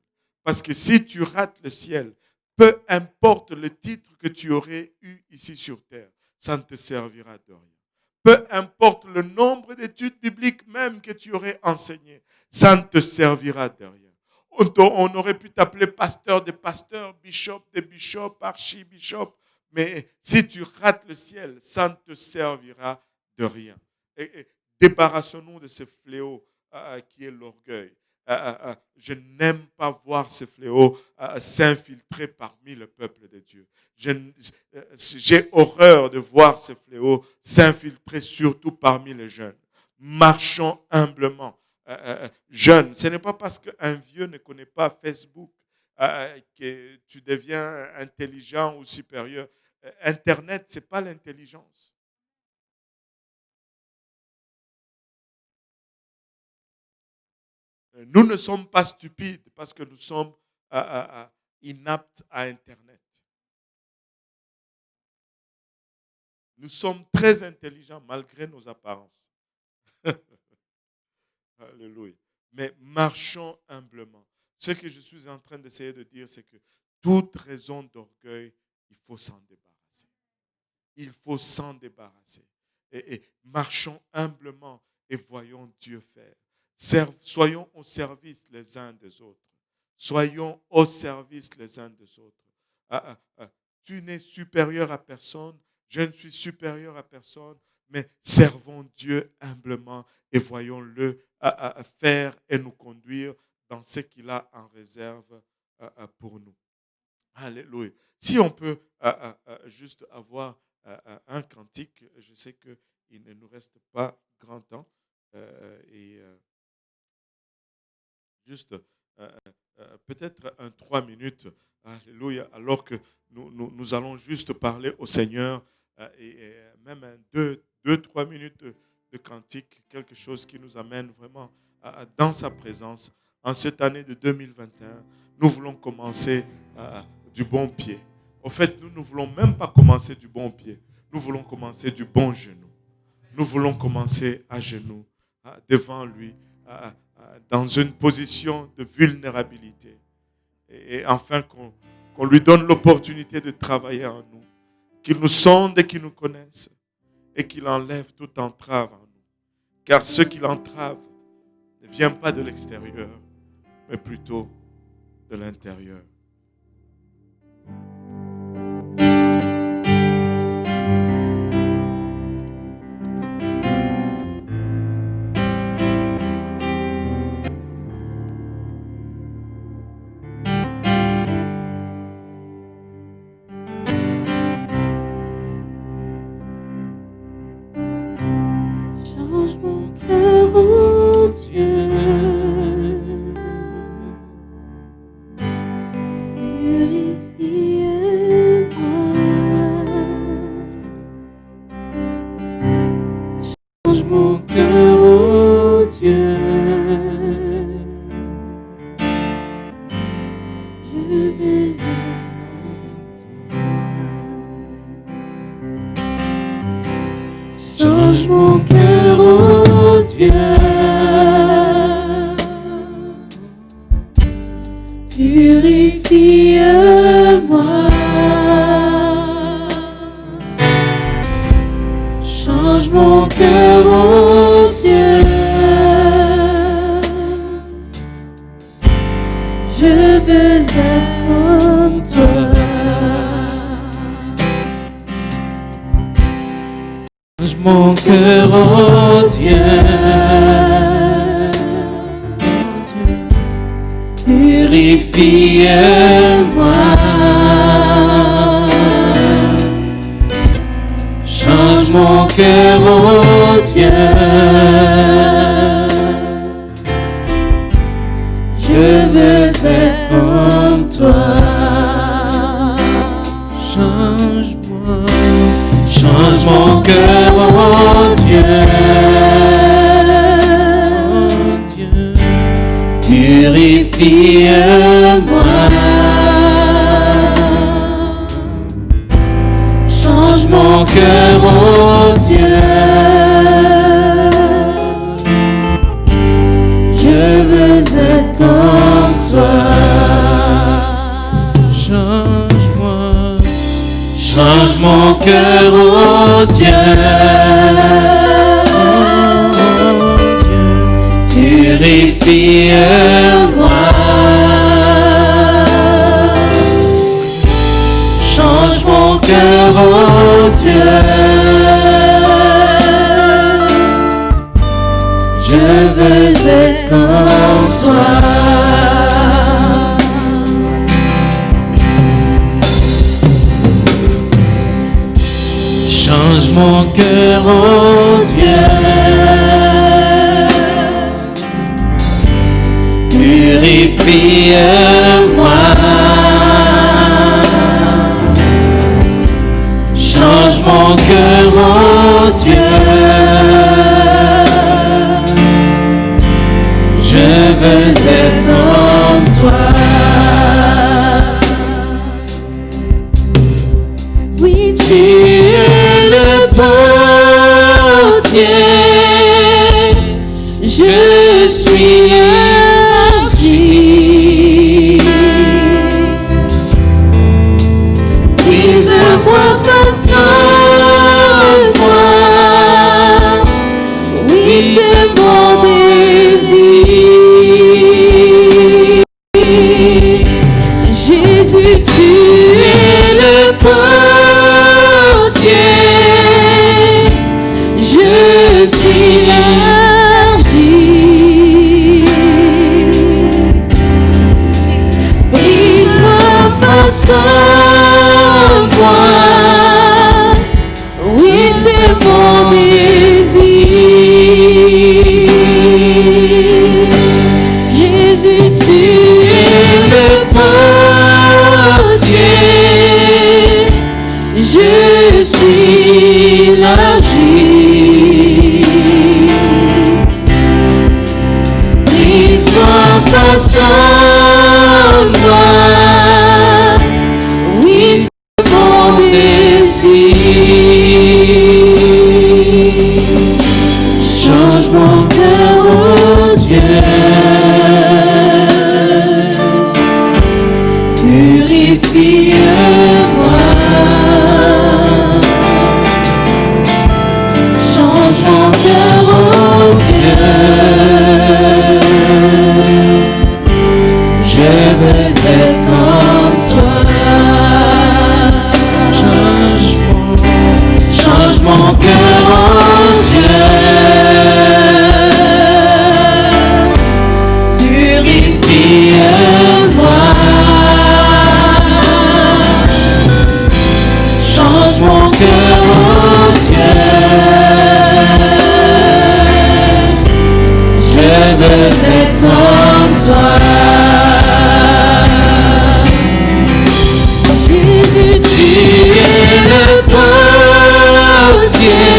Parce que si tu rates le ciel, peu importe le titre que tu aurais eu ici sur terre, ça ne te servira de rien. Peu importe le nombre d'études bibliques même que tu aurais enseignées, ça ne te servira de rien. On aurait pu t'appeler pasteur des pasteurs, bishop des bishops, archibishop, mais si tu rates le ciel, ça ne te servira de rien. Et débarrassons-nous de ce fléau qui est l'orgueil. Je n'aime pas voir ce fléau s'infiltrer parmi le peuple de Dieu. J'ai horreur de voir ce fléau s'infiltrer surtout parmi les jeunes. Marchons humblement. Jeunes, ce n'est pas parce qu'un vieux ne connaît pas Facebook que tu deviens intelligent ou supérieur. Internet, ce n'est pas l'intelligence. Nous ne sommes pas stupides parce que nous sommes inaptes à Internet. Nous sommes très intelligents malgré nos apparences. Alléluia. Mais marchons humblement. Ce que je suis en train d'essayer de dire, c'est que toute raison d'orgueil, il faut s'en débarrasser. Il faut s'en débarrasser. Et marchons humblement et voyons Dieu faire. Soyons au service les uns des autres. Soyons au service les uns des autres. Tu n'es supérieur à personne, je ne suis supérieur à personne, mais servons Dieu humblement et voyons-le faire et nous conduire dans ce qu'il a en réserve pour nous. Alléluia. Si on peut juste avoir un cantique, je sais qu'il ne nous reste pas grand temps, et juste peut-être un 3 minutes, alléluia, alors que nous allons juste parler au Seigneur, et même un 2, 3 minutes de cantique, quelque chose qui nous amène vraiment dans sa présence. En cette année de 2021, nous voulons commencer du bon pied. Au fait, nous ne voulons même pas commencer du bon pied. Nous voulons commencer du bon genou. Nous voulons commencer à genoux devant lui, dans une position de vulnérabilité. Et enfin, qu'on lui donne l'opportunité de travailler en nous, qu'il nous sonde et qu'il nous connaisse, et qu'il enlève toute entrave en nous. car ce qui l'entrave ne vient pas de l'extérieur, mais plutôt de l'intérieur. Change mon cœur, oh Dieu. Change mon cœur, oh Dieu. Je veux être change mon cœur, oh Dieu. Purifie-moi. Change mon cœur, oh Dieu. Je veux être comme toi. Change mon cœur, oh Dieu. Purifie-moi. Change mon cœur, oh Dieu. Je veux être comme toi. Change-moi. Change mon cœur, oh Dieu. Purifie-moi. Change mon cœur, oh Dieu. Je veux être comme toi. Change-moi. Change mon cœur, oh Dieu. Purifie-moi. Change mon cœur, oh Dieu. Je veux être comme toi. Change mon cœur, oh Dieu. Purifie-moi. Change mon cœur, oh Dieu. Je veux être comme toi. Oui, tu es le potier. Je suis moi, façonne-moi. Oui, c'est mon désir. Jésus, tu es le potier. Je suis l'argile. Brise-moi, façonne-moi. Oui, c'est mon désir. Jésus, tu es le potier. Je suis l'argile. Brise-moi, façonne-moi. Oui, c'est mon désir. Change mon cœur, oh Dieu. Purifie-moi. Change mon cœur, oh veux être comme toi. Jésus, tu es le potier.